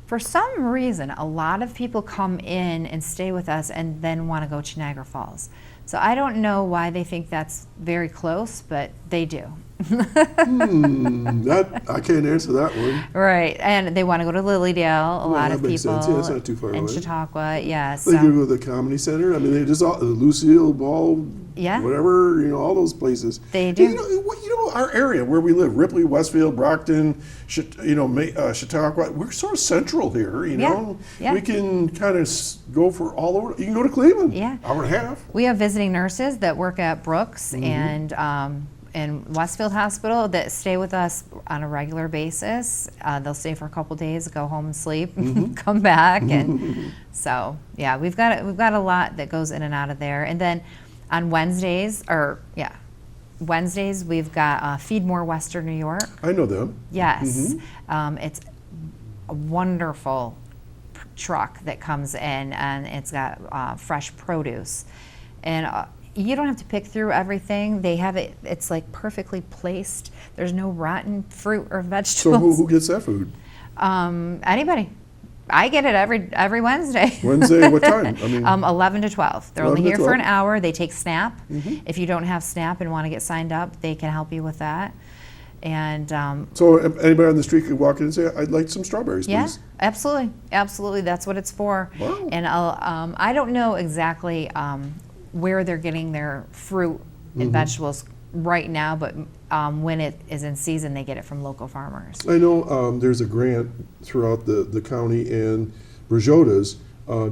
Speaker 10: For some reason, a lot of people come in and stay with us, and then want to go to Niagara Falls. So I don't know why they think that's very close, but they do.
Speaker 4: I can't answer that one.
Speaker 10: Right, and they want to go to Lilydale. A lot of people.
Speaker 4: Sense. Yeah, it's not too far away.
Speaker 10: In Chautauqua, yeah.
Speaker 4: They go to the Comedy Center. I mean, they just all Lucille Ball, whatever, all those places.
Speaker 10: They do.
Speaker 4: Our area where we live, Ripley, Westfield, Brockton, Chautauqua. We're sort of central here.
Speaker 10: Yeah.
Speaker 4: We can kind of go for all over. You can go to Cleveland.
Speaker 10: Yeah.
Speaker 4: Hour and a half.
Speaker 10: We have visiting nurses that work at Brooks and Westfield Hospital that stay with us on a regular basis. They'll stay for a couple days, go home and sleep, come back, and so we've got a lot that goes in and out of there. And then on Wednesdays we've got Feed More Western New York.
Speaker 4: I know them.
Speaker 10: Yes, it's a wonderful truck that comes in, and it's got fresh produce. And you don't have to pick through everything. They have it, it's like perfectly placed. There's no rotten fruit or vegetables.
Speaker 4: So who gets that food?
Speaker 10: Anybody. I get it every Wednesday.
Speaker 4: Wednesday, what time? I mean,
Speaker 10: 11 to 12. They're only
Speaker 4: 11 to
Speaker 10: here for
Speaker 4: 12.
Speaker 10: an hour. They take SNAP.
Speaker 4: Mm-hmm.
Speaker 10: If you don't have SNAP and want to get signed up, they can help you with that. And
Speaker 4: so if anybody on the street could walk in and say, I'd like some strawberries,
Speaker 10: yeah,
Speaker 4: please.
Speaker 10: absolutely. Absolutely. That's what it's for.
Speaker 4: Wow.
Speaker 10: And I don't know exactly where they're getting their fruit and vegetables right now, but when it is in season, they get it from local farmers.
Speaker 4: I know there's a grant throughout the county, and Brajota's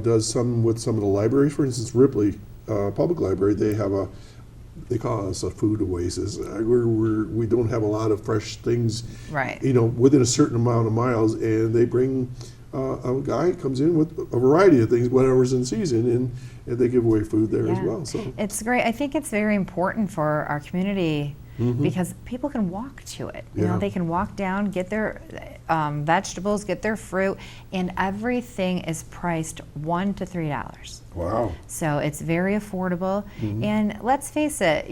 Speaker 4: does some with some of the libraries. For instance, Ripley Public Library, they call us a food oasis. We don't have a lot of fresh things,
Speaker 10: Right.
Speaker 4: Within a certain amount of miles, and they bring a guy comes in with a variety of things, whatever's in season, and they give away food there as well. So
Speaker 10: it's great. I think it's very important for our community because people can walk to it. You know, they can walk down, get their vegetables, get their fruit, and everything is priced $1 to $3.
Speaker 4: wow.
Speaker 10: So it's very affordable. And let's face it,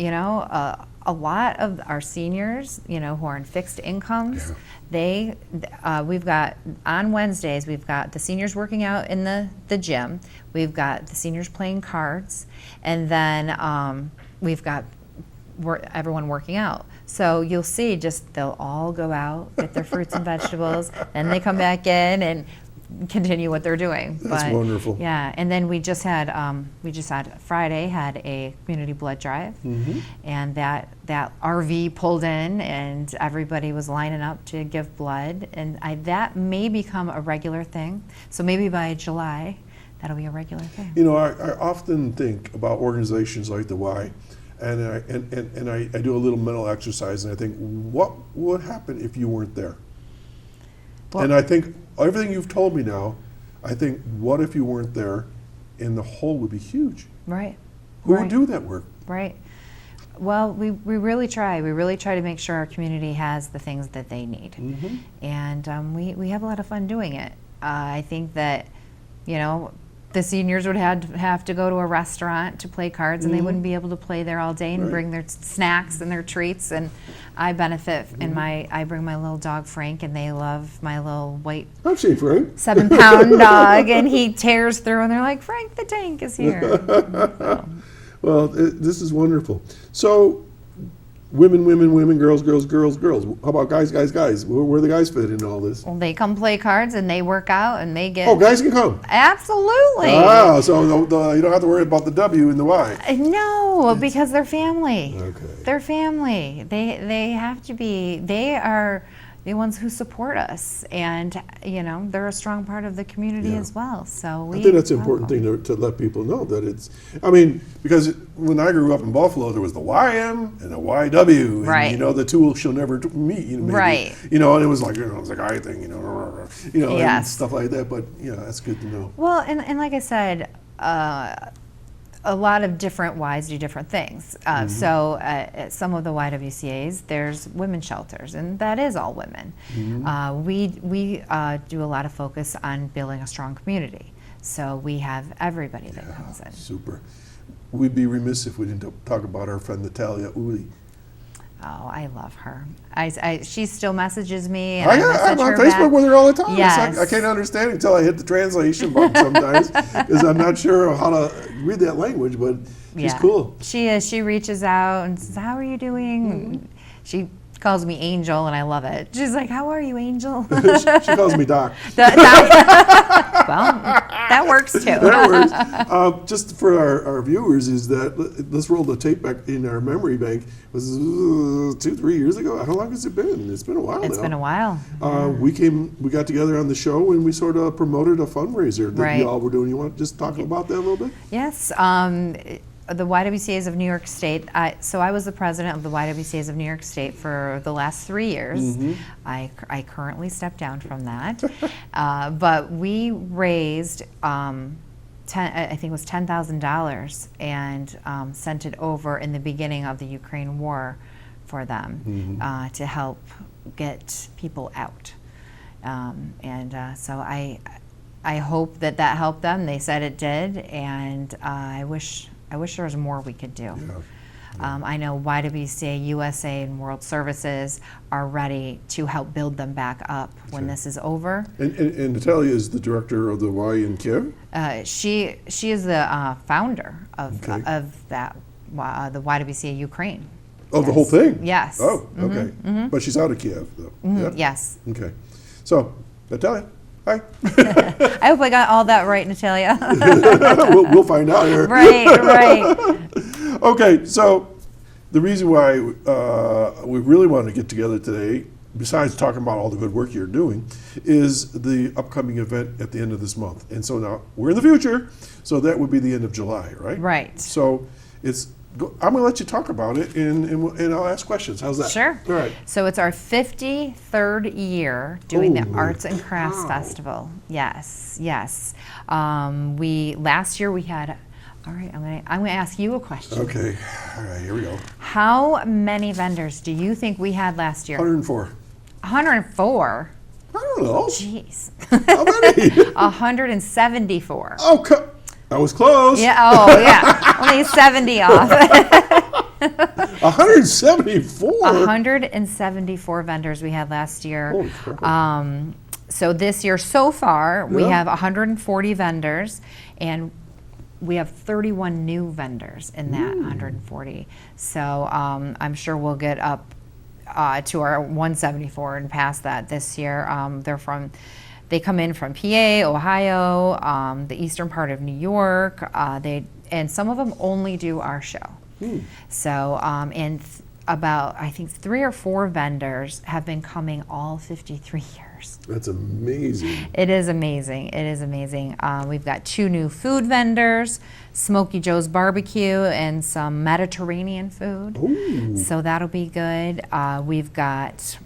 Speaker 10: a lot of our seniors, who are in fixed incomes, we've got, on Wednesdays, we've got the seniors working out in the gym, we've got the seniors playing cards, and then we've got everyone working out. So you'll see they'll all go out, get their fruits and vegetables, then they come back in and continue what they're doing.
Speaker 4: That's wonderful.
Speaker 10: Yeah, and then we just had Friday had a community blood drive, and that RV pulled in, and everybody was lining up to give blood, and that may become a regular thing. So maybe by July, that'll be a regular thing.
Speaker 4: I often think about organizations like the Y, and I do a little mental exercise, and I think, what would happen if you weren't there?
Speaker 10: Well,
Speaker 4: and I think everything you've told me now, I think, what if you weren't there? And the hole would be huge.
Speaker 10: Right.
Speaker 4: Who would do that work?
Speaker 10: Right. Well, we really try. We really try to make sure our community has the things that they need. And we have a lot of fun doing it. I think that, the seniors would have to go to a restaurant to play cards, and they wouldn't be able to play there all day and bring their snacks and their treats. And I benefit in I bring my little dog Frank, and they love my little white
Speaker 4: I've seen Frank.
Speaker 10: 7-pound dog, and he tears through, and they're like, Frank the Tank is here. So.
Speaker 4: Well, this is wonderful. So, women, girls. How about guys? Where the guys fit in all this?
Speaker 10: Well, they come play cards, and they work out, and they get...
Speaker 4: Oh, guys can come?
Speaker 10: Absolutely.
Speaker 4: Ah, so you don't have to worry about the W and the Y.
Speaker 10: No, because they're family.
Speaker 4: Okay.
Speaker 10: They're family. They have to be. They are the ones who support us, and they're a strong part of the community as well. So
Speaker 4: I think that's an important thing to let people know, that it's. I mean, because when I grew up in Buffalo, there was the YM and the YW,
Speaker 10: Right.
Speaker 4: and the two shall never meet. Maybe,
Speaker 10: Right.
Speaker 4: And it was like it was a guy thing, and stuff like that. But that's good to know.
Speaker 10: Well, and like I said, a lot of different Ys do different things. So at some of the YWCAs, there's women's shelters, and that is all women. We do a lot of focus on building a strong community. So we have everybody that comes in.
Speaker 4: Super. We'd be remiss if we didn't talk about our friend Natalia Uli.
Speaker 10: Oh, I love her. She still messages me. And
Speaker 4: I'm on Facebook
Speaker 10: back.
Speaker 4: with her all the time.
Speaker 10: Yes.
Speaker 4: I can't understand it until I hit the translation button sometimes, because I'm not sure how to read that language, but she's cool.
Speaker 10: She is. She reaches out and says, how are you doing? She calls me Angel, and I love it. She's like, how are you, Angel?
Speaker 4: She calls me Doc.
Speaker 10: Well, that works too.
Speaker 4: That works. Just for our viewers, is that let's roll the tape back in our memory bank. It was 2-3 years ago. How long has it been? It's been a while now.
Speaker 10: It's been a while.
Speaker 4: We got together on the show, and we sort of promoted a fundraiser that
Speaker 10: Right.
Speaker 4: y'all were doing. You want to just talk about that a little bit?
Speaker 10: Yes. The YWCAs of New York State. So I was the president of the YWCAs of New York State for the last 3 years. I currently stepped down from that. But we raised, I think it was $10,000, and sent it over in the beginning of the Ukraine war for them to help get people out. So I hope that helped them. They said it did, and I wish there was more we could do.
Speaker 4: Yeah.
Speaker 10: I know YWCA, USA, and World Services are ready to help build them back up when this is over.
Speaker 4: And Natalia is the director of the Y in Kiev?
Speaker 10: She is the founder of
Speaker 4: Okay.
Speaker 10: that the YWCA Ukraine.
Speaker 4: Oh,
Speaker 10: Yes.
Speaker 4: the whole thing?
Speaker 10: Yes.
Speaker 4: Oh, okay. But she's out of Kiev, though. Yeah?
Speaker 10: Yes.
Speaker 4: Okay. So, Natalia, hi.
Speaker 10: I hope I got all that right, Natalia.
Speaker 4: we'll find out here.
Speaker 10: Right.
Speaker 4: Okay, so the reason why we really want to get together today, besides talking about all the good work you're doing, is the upcoming event at the end of this month. And so now we're in the future, so that would be the end of July, right?
Speaker 10: Right.
Speaker 4: So I'm going to let you talk about it, and I'll ask questions. How's that?
Speaker 10: Sure.
Speaker 4: All right.
Speaker 10: So it's our 53rd year doing the
Speaker 4: Holy
Speaker 10: Arts and Crafts
Speaker 4: cow.
Speaker 10: Festival. Yes. Last year we had. All right, I'm gonna ask you a question.
Speaker 4: Okay. All right, here we go.
Speaker 10: How many vendors do you think we had last year?
Speaker 4: 104.
Speaker 10: 104.
Speaker 4: I don't know.
Speaker 10: Jeez.
Speaker 4: How many?
Speaker 10: 174.
Speaker 4: Oh, that was close.
Speaker 10: Yeah. Oh, yeah. Only 70 off.
Speaker 4: 174?
Speaker 10: 174 vendors we had last year.
Speaker 4: Holy crap.
Speaker 10: So this year so far, we
Speaker 4: Yeah.
Speaker 10: have 140 vendors, and we have 31 new vendors in that 140. So I'm sure we'll get up to our 174 and past that this year. They come in from PA, Ohio, the eastern part of New York. And some of them only do our show. So about, I think, 3 or 4 vendors have been coming all 53 years.
Speaker 4: That's amazing.
Speaker 10: It is amazing. It is amazing. We've got 2 new food vendors, Smokey Joe's Barbecue and some Mediterranean food.
Speaker 4: Ooh.
Speaker 10: So that'll be good. We've got,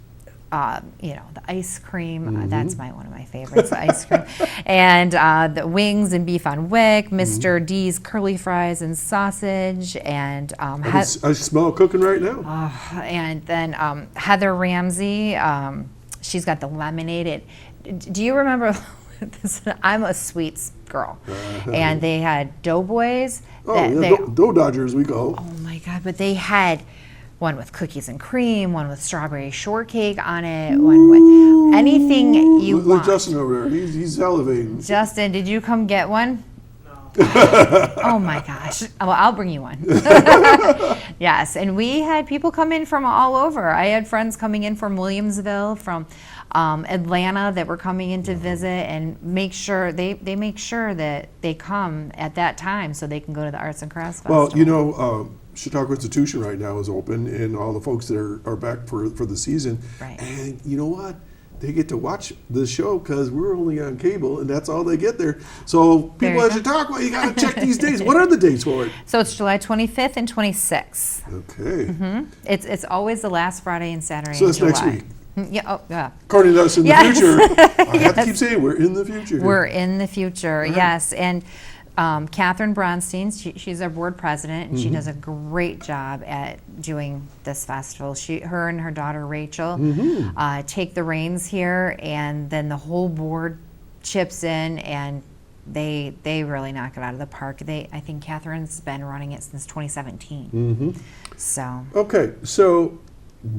Speaker 10: the ice cream. That's one of my favorites, the ice cream. And the wings and beef on wick, Mr. D's curly fries and sausage, and
Speaker 4: I smell cooking right now.
Speaker 10: and then Heather Ramsey. She's got the lemonade. Do you remember? I'm a sweets girl, and they had Doughboys.
Speaker 4: Dough Dodgers we call.
Speaker 10: Oh my God! But they had one with cookies and cream, one with strawberry shortcake on it, one with anything you
Speaker 4: Look
Speaker 10: want.
Speaker 4: Justin over there. He's salivating.
Speaker 10: Justin, did you come get one? Oh my gosh. Well, I'll bring you one. Yes, and we had people come in from all over. I had friends coming in from Williamsville, from Atlanta that were coming in to visit and make sure they make sure that they come at that time so they can go to the Arts and Crafts Festival.
Speaker 4: Well, Chautauqua Institution right now is open, and all the folks that are back for the season.
Speaker 10: Right.
Speaker 4: And you know what? They get to watch the show because we're only on cable, and that's all they get there. So people at Chautauqua, you got to check these dates. What are the dates for it?
Speaker 10: So it's July 25th and 26th.
Speaker 4: Okay.
Speaker 10: It's always the last Friday and Saturday
Speaker 4: So
Speaker 10: in
Speaker 4: that's
Speaker 10: July.
Speaker 4: next week.
Speaker 10: Yeah. Oh, yeah.
Speaker 4: According to us in
Speaker 10: Yes.
Speaker 4: the future, I have to keep saying we're in the future.
Speaker 10: We're in the future, yes. And Catherine Bronstein, she's our board president, and she does a great job at doing this festival. Her and her daughter Rachel take the reins here, and then the whole board chips in, and they really knock it out of the park. I think Catherine's been running it since 2017. So
Speaker 4: Okay, so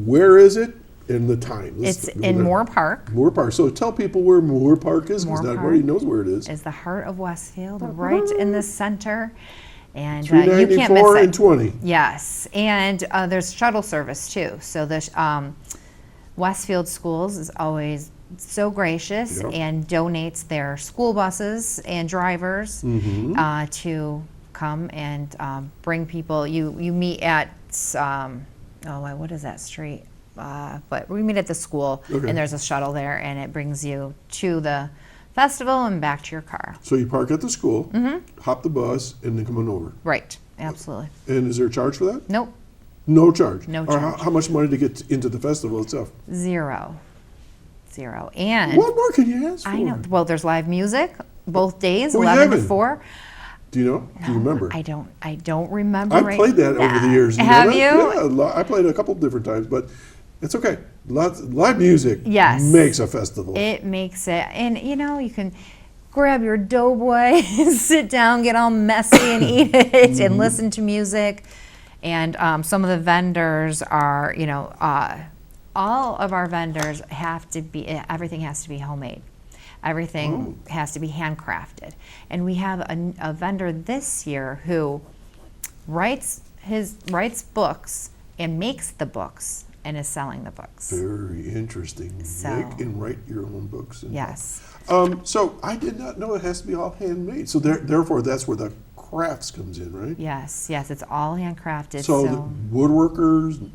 Speaker 4: where is it and the time?
Speaker 10: it's in Moore Park.
Speaker 4: Moore Park. So tell people where Moore Park is, because
Speaker 10: Moore
Speaker 4: everybody
Speaker 10: Park
Speaker 4: knows where it is.
Speaker 10: Is the heart of Westfield, right in the center, and you can't miss
Speaker 4: 394
Speaker 10: it.
Speaker 4: and 20.
Speaker 10: Yes, and there's shuttle service too. So the Westfield Schools is always so gracious and donates their school buses and drivers to come and bring people. You meet at what is that street? But we meet at the school, and there's a shuttle there, and it brings you to the festival and back to your car.
Speaker 4: So you park at the school, hop the bus, and then come on over.
Speaker 10: Right, absolutely.
Speaker 4: And is there a charge for that?
Speaker 10: Nope,
Speaker 4: No charge.
Speaker 10: No
Speaker 4: Or
Speaker 10: charge.
Speaker 4: how much money to get into the festival itself?
Speaker 10: zero. And
Speaker 4: What more can you ask for?
Speaker 10: I know. Well, there's live music both days,
Speaker 4: Who are you
Speaker 10: 11 to
Speaker 4: having?
Speaker 10: 4.
Speaker 4: Do you know? Do you remember?
Speaker 10: I don't remember.
Speaker 4: I've
Speaker 10: right
Speaker 4: played that over the years. You know
Speaker 10: Have
Speaker 4: that?
Speaker 10: you?
Speaker 4: Yeah, I played it a couple different times, but It's okay. Live music
Speaker 10: Yes.
Speaker 4: makes a festival.
Speaker 10: It makes it, and you can grab your doughboy, sit down, get all messy and eat it and listen to music. And some of the vendors are, all of our vendors everything has to be homemade. Everything has to be handcrafted. And we have a vendor this year who writes books and makes the books and is selling the books.
Speaker 4: Very interesting.
Speaker 10: So,
Speaker 4: Make and write your own books.
Speaker 10: Yes.
Speaker 4: So I did not know it has to be all handmade. So therefore, that's where the crafts comes in, right?
Speaker 10: Yes, it's all handcrafted.
Speaker 4: So the woodworkers,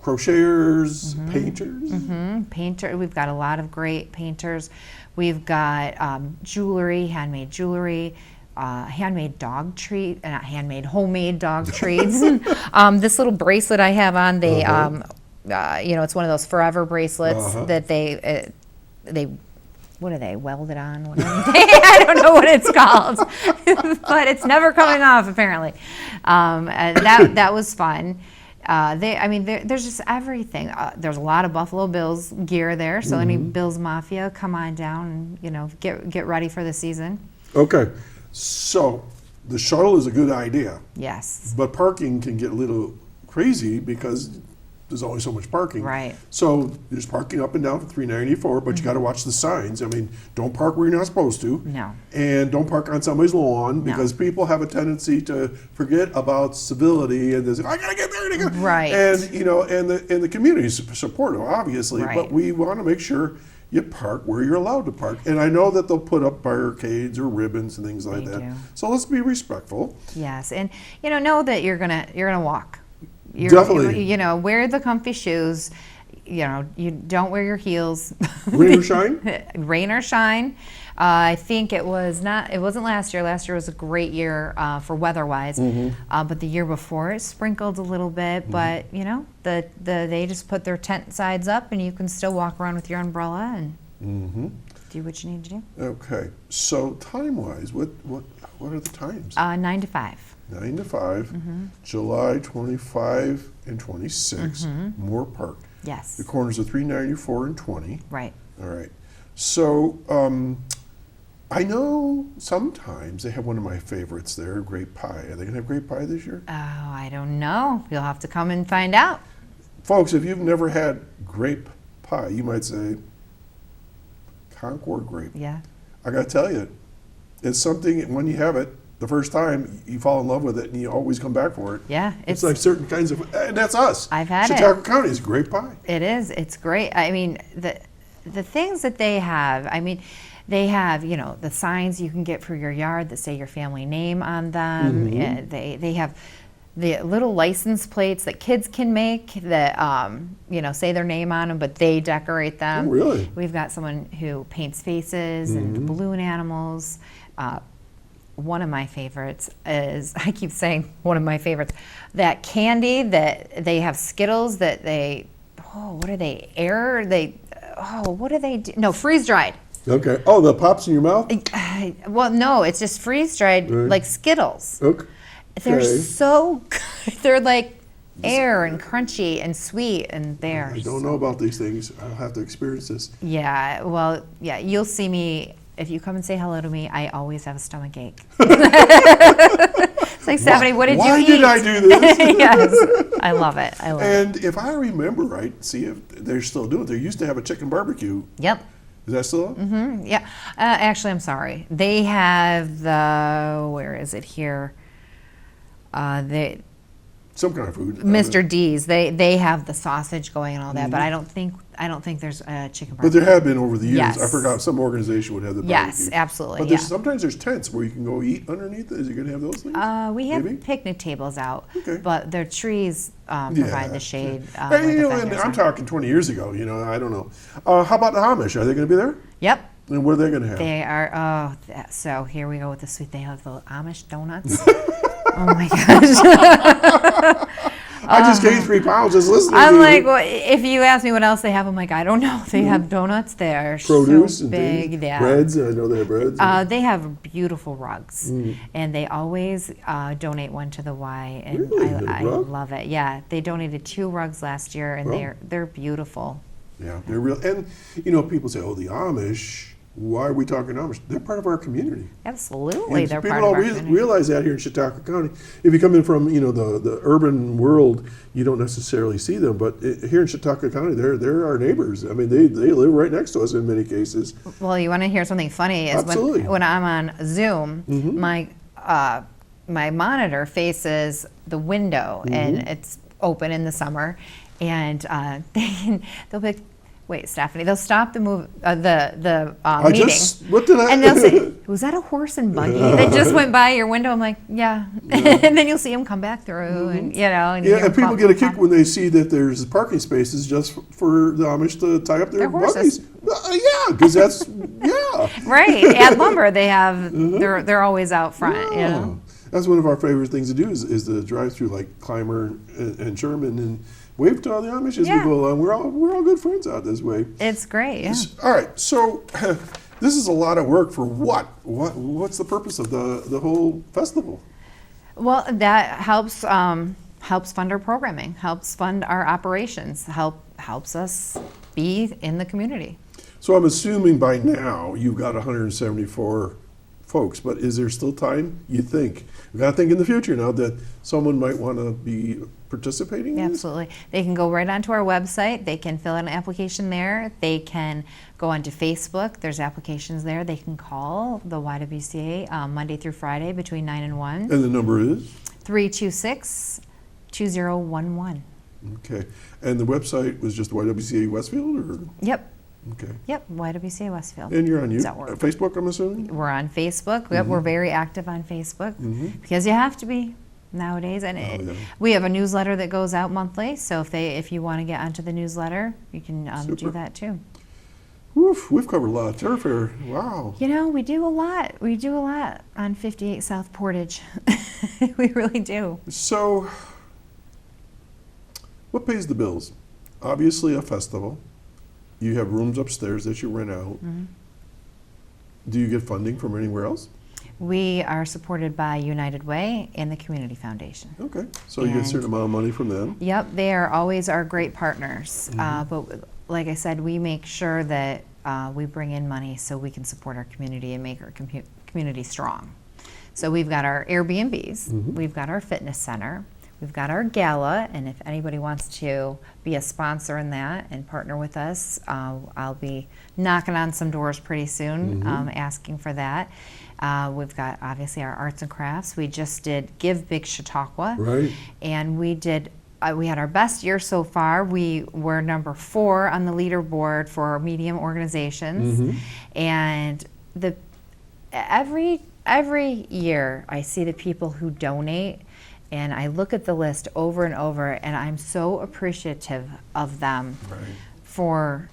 Speaker 4: crocheters, painters.
Speaker 10: Painter. We've got a lot of great painters. We've got jewelry, handmade jewelry. Handmade dog treat, not handmade, homemade dog treats. This little bracelet I have on, it's one of those forever bracelets that they what do they weld it on? I don't know what it's called, but it's never coming off apparently. That was fun. There's just everything. There's a lot of Buffalo Bills gear there, so any Bills Mafia, come on down and get ready for the season.
Speaker 4: Okay. So the shuttle is a good idea.
Speaker 10: Yes.
Speaker 4: But parking can get a little crazy because there's only so much parking.
Speaker 10: Right.
Speaker 4: So there's parking up and down for 394, but you got to watch the signs. I mean, don't park where you're not supposed to.
Speaker 10: No.
Speaker 4: And don't park on somebody's lawn because people have a tendency to forget about civility and I got to get there.
Speaker 10: Right.
Speaker 4: And and the community is supportive, obviously,
Speaker 10: Right.
Speaker 4: but we want to make sure you park where you're allowed to park. And I know that they'll put up barricades or ribbons and things like
Speaker 10: They
Speaker 4: that.
Speaker 10: do.
Speaker 4: So let's be respectful.
Speaker 10: Yes, and know that you're gonna walk.
Speaker 4: Definitely.
Speaker 10: Wear the comfy shoes. You don't wear your heels.
Speaker 4: Rain or shine?
Speaker 10: Rain or shine. I think it wasn't last year. Last year was a great year for weather-wise. But the year before it sprinkled a little bit. But they just put their tent sides up, and you can still walk around with your umbrella and do what you need to do.
Speaker 4: Okay. So time-wise, what are the times?
Speaker 10: 9 to 5.
Speaker 4: 9 to 5, July 25 and 26, Moore Park.
Speaker 10: Yes.
Speaker 4: The corners of 394 and 20.
Speaker 10: Right.
Speaker 4: All right. So I know sometimes they have one of my favorites there, grape pie. Are they going to have grape pie this year?
Speaker 10: Oh, I don't know. You'll have to come and find out.
Speaker 4: Folks, if you've never had grape pie, you might say, Concord grape.
Speaker 10: Yeah.
Speaker 4: I got to tell you, it's something, when you have it, the first time you fall in love with it and you always come back for it.
Speaker 10: Yeah.
Speaker 4: It's like certain kinds of, and that's us.
Speaker 10: I've had it.
Speaker 4: Chautauqua County is grape pie.
Speaker 10: It is. It's great. I mean, the things that they have, they have, the signs you can get for your yard that say your family name on them. They have the little license plates that kids can make that, say their name on them, but they decorate them.
Speaker 4: Oh, really?
Speaker 10: We've got someone who paints faces and balloon animals. One of my favorites is, I keep saying one of my favorites, that candy that they have Skittles that what are they, what do they do? No, freeze-dried.
Speaker 4: Okay. Oh, the pops in your mouth?
Speaker 10: Well, no, it's just freeze-dried, like Skittles.
Speaker 4: Okay.
Speaker 10: They're so good. They're like air and crunchy and sweet, and
Speaker 4: I don't know about these things. I'll have to experience this.
Speaker 10: Yeah, well, yeah, you'll see me. If you come and say hello to me, I always have a stomach ache. It's like, Stephanie, what did you eat?
Speaker 4: Why did I do this?
Speaker 10: Yes, I love it. I love it.
Speaker 4: And if I remember right, see if they're still doing it. They used to have a chicken barbecue.
Speaker 10: Yep.
Speaker 4: Is that still up?
Speaker 10: Yeah. Actually, I'm sorry. They have where is it here?
Speaker 4: Some kind of food.
Speaker 10: Mr. D's. They have the sausage going and all that, but I don't think there's a chicken
Speaker 4: But
Speaker 10: barbecue.
Speaker 4: there have been over the years.
Speaker 10: Yes.
Speaker 4: I forgot some organization would have the barbecue.
Speaker 10: Yes, absolutely.
Speaker 4: But sometimes there's tents where you can go eat underneath. Is you going to have those things?
Speaker 10: We have
Speaker 4: Maybe?
Speaker 10: picnic tables out,
Speaker 4: Okay.
Speaker 10: but their trees provide the shade.
Speaker 4: Hey,
Speaker 10: where the
Speaker 4: and
Speaker 10: vendors
Speaker 4: I'm
Speaker 10: are.
Speaker 4: talking 20 years ago. I don't know. How about the Hamish? Are they going to be there?
Speaker 10: Yep.
Speaker 4: And what are they going to have?
Speaker 10: They are. So here we go with the sweet. They have the Amish donuts. Oh my gosh.
Speaker 4: I just gained 3 pounds just listening
Speaker 10: I'm
Speaker 4: to
Speaker 10: like,
Speaker 4: you.
Speaker 10: well, if you ask me what else they have, I'm like, I don't know. They have donuts. They're
Speaker 4: Produce
Speaker 10: so
Speaker 4: and
Speaker 10: big.
Speaker 4: things.
Speaker 10: Yeah.
Speaker 4: Breads, I know they have breads.
Speaker 10: They have beautiful rugs, and they always donate one to the Y, and
Speaker 4: Really? A
Speaker 10: I
Speaker 4: rug?
Speaker 10: love it. Yeah, they donated 2 rugs last year, and
Speaker 4: Well.
Speaker 10: they're beautiful.
Speaker 4: Yeah, they're real. And, people say, oh, the Amish, why are we talking Amish? They're part of our community.
Speaker 10: Absolutely,
Speaker 4: And
Speaker 10: they're
Speaker 4: people
Speaker 10: part of
Speaker 4: don't
Speaker 10: our community.
Speaker 4: realize that here in Chautauqua County. If you come in from, the urban world, you don't necessarily see them. But here in Chautauqua County, they're our neighbors. I mean, they live right next to us in many cases.
Speaker 10: Well, you want to hear something funny? Is
Speaker 4: Absolutely.
Speaker 10: when I'm on Zoom, my monitor faces the window, and it's open in the summer, and they'll be like, wait, Stephanie, they'll stop the meeting,
Speaker 4: What did I?
Speaker 10: and they'll say, was that a horse and buggy that just went by your window? I'm like, yeah. And then you'll see them come back through, and and you
Speaker 4: Yeah,
Speaker 10: hear
Speaker 4: and people
Speaker 10: bump,
Speaker 4: get a
Speaker 10: bump,
Speaker 4: kick
Speaker 10: bump.
Speaker 4: when they see that there's parking spaces just for the Amish to tie up their
Speaker 10: Their horses.
Speaker 4: buggies. Yeah, because that's,
Speaker 10: Right, at Lumber, they have, they're always out front,
Speaker 4: Yeah. That's one of our favorite things to do is to drive through like Clymer and Sherman and wave to all the Amish as we go along. We're all good friends out this way.
Speaker 10: It's great, yeah.
Speaker 4: All right, so this is a lot of work for what? What's the purpose of the whole festival?
Speaker 10: Well, that helps fund our programming, helps fund our operations, helps us be in the community.
Speaker 4: So I'm assuming by now you've got 174 folks, but is there still time, you think? We've got to think in the future now that someone might want to be participating in this?
Speaker 10: Absolutely. They can go right onto our website. They can fill out an application there. They can go onto Facebook. There's applications there. They can call the YWCA Monday through Friday between 9 and 1.
Speaker 4: And the number is?
Speaker 10: 326-2011.
Speaker 4: Okay. And the website was just YWCA Westfield, or?
Speaker 10: Yep.
Speaker 4: Okay.
Speaker 10: Yep, YWCA Westfield.
Speaker 4: And you're on
Speaker 10: .org.
Speaker 4: Facebook, I'm assuming?
Speaker 10: We're on Facebook. We're very active on Facebook because you have to be nowadays. And we have a newsletter that goes out monthly. So if you want to get onto the newsletter, you can do that too.
Speaker 4: Woof, we've covered a lot of turf here. Wow.
Speaker 10: We do a lot. We do a lot on 58 South Portage. We really do.
Speaker 4: So, what pays the bills? Obviously a festival. You have rooms upstairs that you rent out. Do you get funding from anywhere else?
Speaker 10: We are supported by United Way and the Community Foundation.
Speaker 4: Okay, so you get a certain amount of money from them.
Speaker 10: Yep, they are always our great partners. But like I said, we make sure that we bring in money so we can support our community and make our community strong. So we've got our Airbnbs, we've got our fitness center, we've got our gala, and if anybody wants to be a sponsor in that and partner with us, I'll be knocking on some doors pretty soon, asking for that. We've got obviously our arts and crafts. We just did Give Big Chautauqua,
Speaker 4: Right.
Speaker 10: and we did. We had our best year so far. We were number 4 on the leaderboard for medium organizations, and every year I see the people who donate. And I look at the list over and over, and I'm so appreciative of them for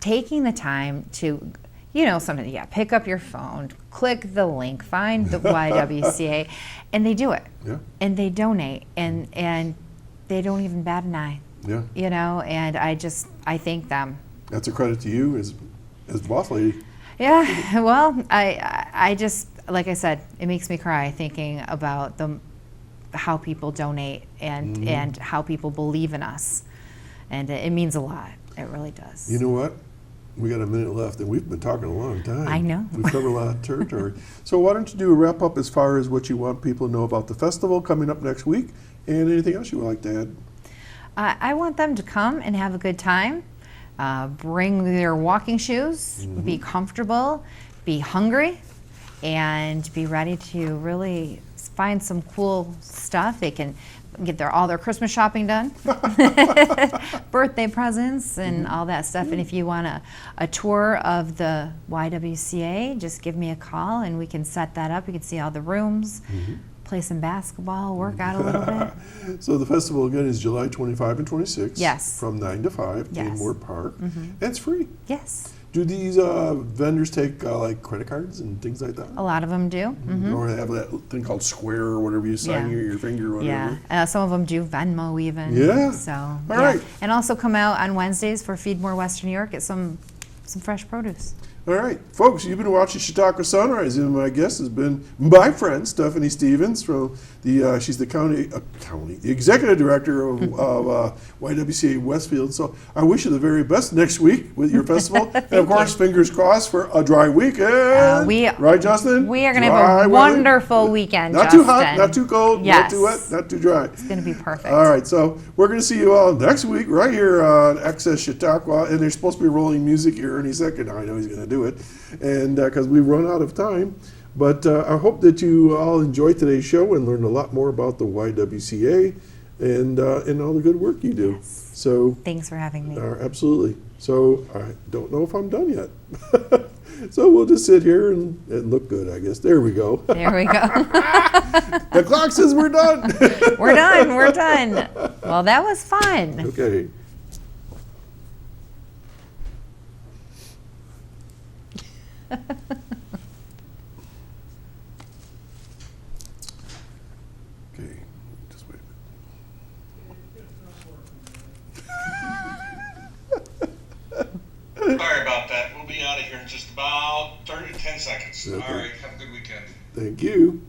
Speaker 10: taking the time to, sometimes you gotta pick up your phone, click the link, find the YWCA, and they do it.
Speaker 4: Yeah.
Speaker 10: And they donate, and they don't even bat an eye.
Speaker 4: Yeah.
Speaker 10: And I thank them.
Speaker 4: That's a credit to you as boss lady.
Speaker 10: Yeah, well, I just, like I said, it makes me cry thinking about how people donate and how people believe in us. And it means a lot. It really does.
Speaker 4: You know what? We got a minute left, and we've been talking a long time.
Speaker 10: I know.
Speaker 4: We've covered a lot of territory. So why don't you do a wrap up as far as what you want people to know about the festival coming up next week, and anything else you would like to add?
Speaker 10: I want them to come and have a good time. Bring their walking shoes, be comfortable, be hungry, and be ready to really find some cool stuff. They can get all their Christmas shopping done, birthday presents, and all that stuff. And if you want a tour of the YWCA, just give me a call and we can set that up. You can see all the rooms, play some basketball, work out a little bit.
Speaker 4: So the festival again is July 25 and 26.
Speaker 10: Yes.
Speaker 4: From 9 to 5 in
Speaker 10: Yes.
Speaker 4: Moore Park. And it's free.
Speaker 10: Yes.
Speaker 4: Do these vendors take like credit cards and things like that?
Speaker 10: A lot of them do. Mm-hmm.
Speaker 4: Or they have that thing called Square or whatever you sign your finger or whatever.
Speaker 10: Yeah, some of them do Venmo even.
Speaker 4: Yeah.
Speaker 10: So,
Speaker 4: All right.
Speaker 10: And also come out on Wednesdays for Feed More Western New York, get some fresh produce.
Speaker 4: All right, folks, you've been watching Chautauqua Sunrise, and my guest has been my friend Stephanie Stevens from the. She's the the executive director of YWCA Westfield. So I wish you the very best next week with your festival, and of course, fingers crossed for a dry weekend. Right, Justin?
Speaker 10: We are going to have a wonderful weekend.
Speaker 4: Not
Speaker 10: Justin.
Speaker 4: too hot, not too cold, not too wet, not too dry.
Speaker 10: It's going to be perfect.
Speaker 4: All right, so we're going to see you all next week right here on Access Chautauqua, and there's supposed to be rolling music here any second. I know he's going to do it, and because we've run out of time. But I hope that you all enjoyed today's show and learned a lot more about the YWCA and all the good work you do.
Speaker 10: Yes.
Speaker 4: So
Speaker 10: thanks for having me.
Speaker 4: Absolutely. So I don't know if I'm done yet. So we'll just sit here and look good, I guess. There we go.
Speaker 10: There we go.
Speaker 4: The clock says we're done.
Speaker 10: We're done. We're done. Well, that was fun.
Speaker 4: Okay. Okay, just wait a minute.
Speaker 11: Sorry about that. We'll be out of here in just about 30 to 10 seconds.
Speaker 4: Okay.
Speaker 11: All right, have a good weekend.
Speaker 4: Thank you.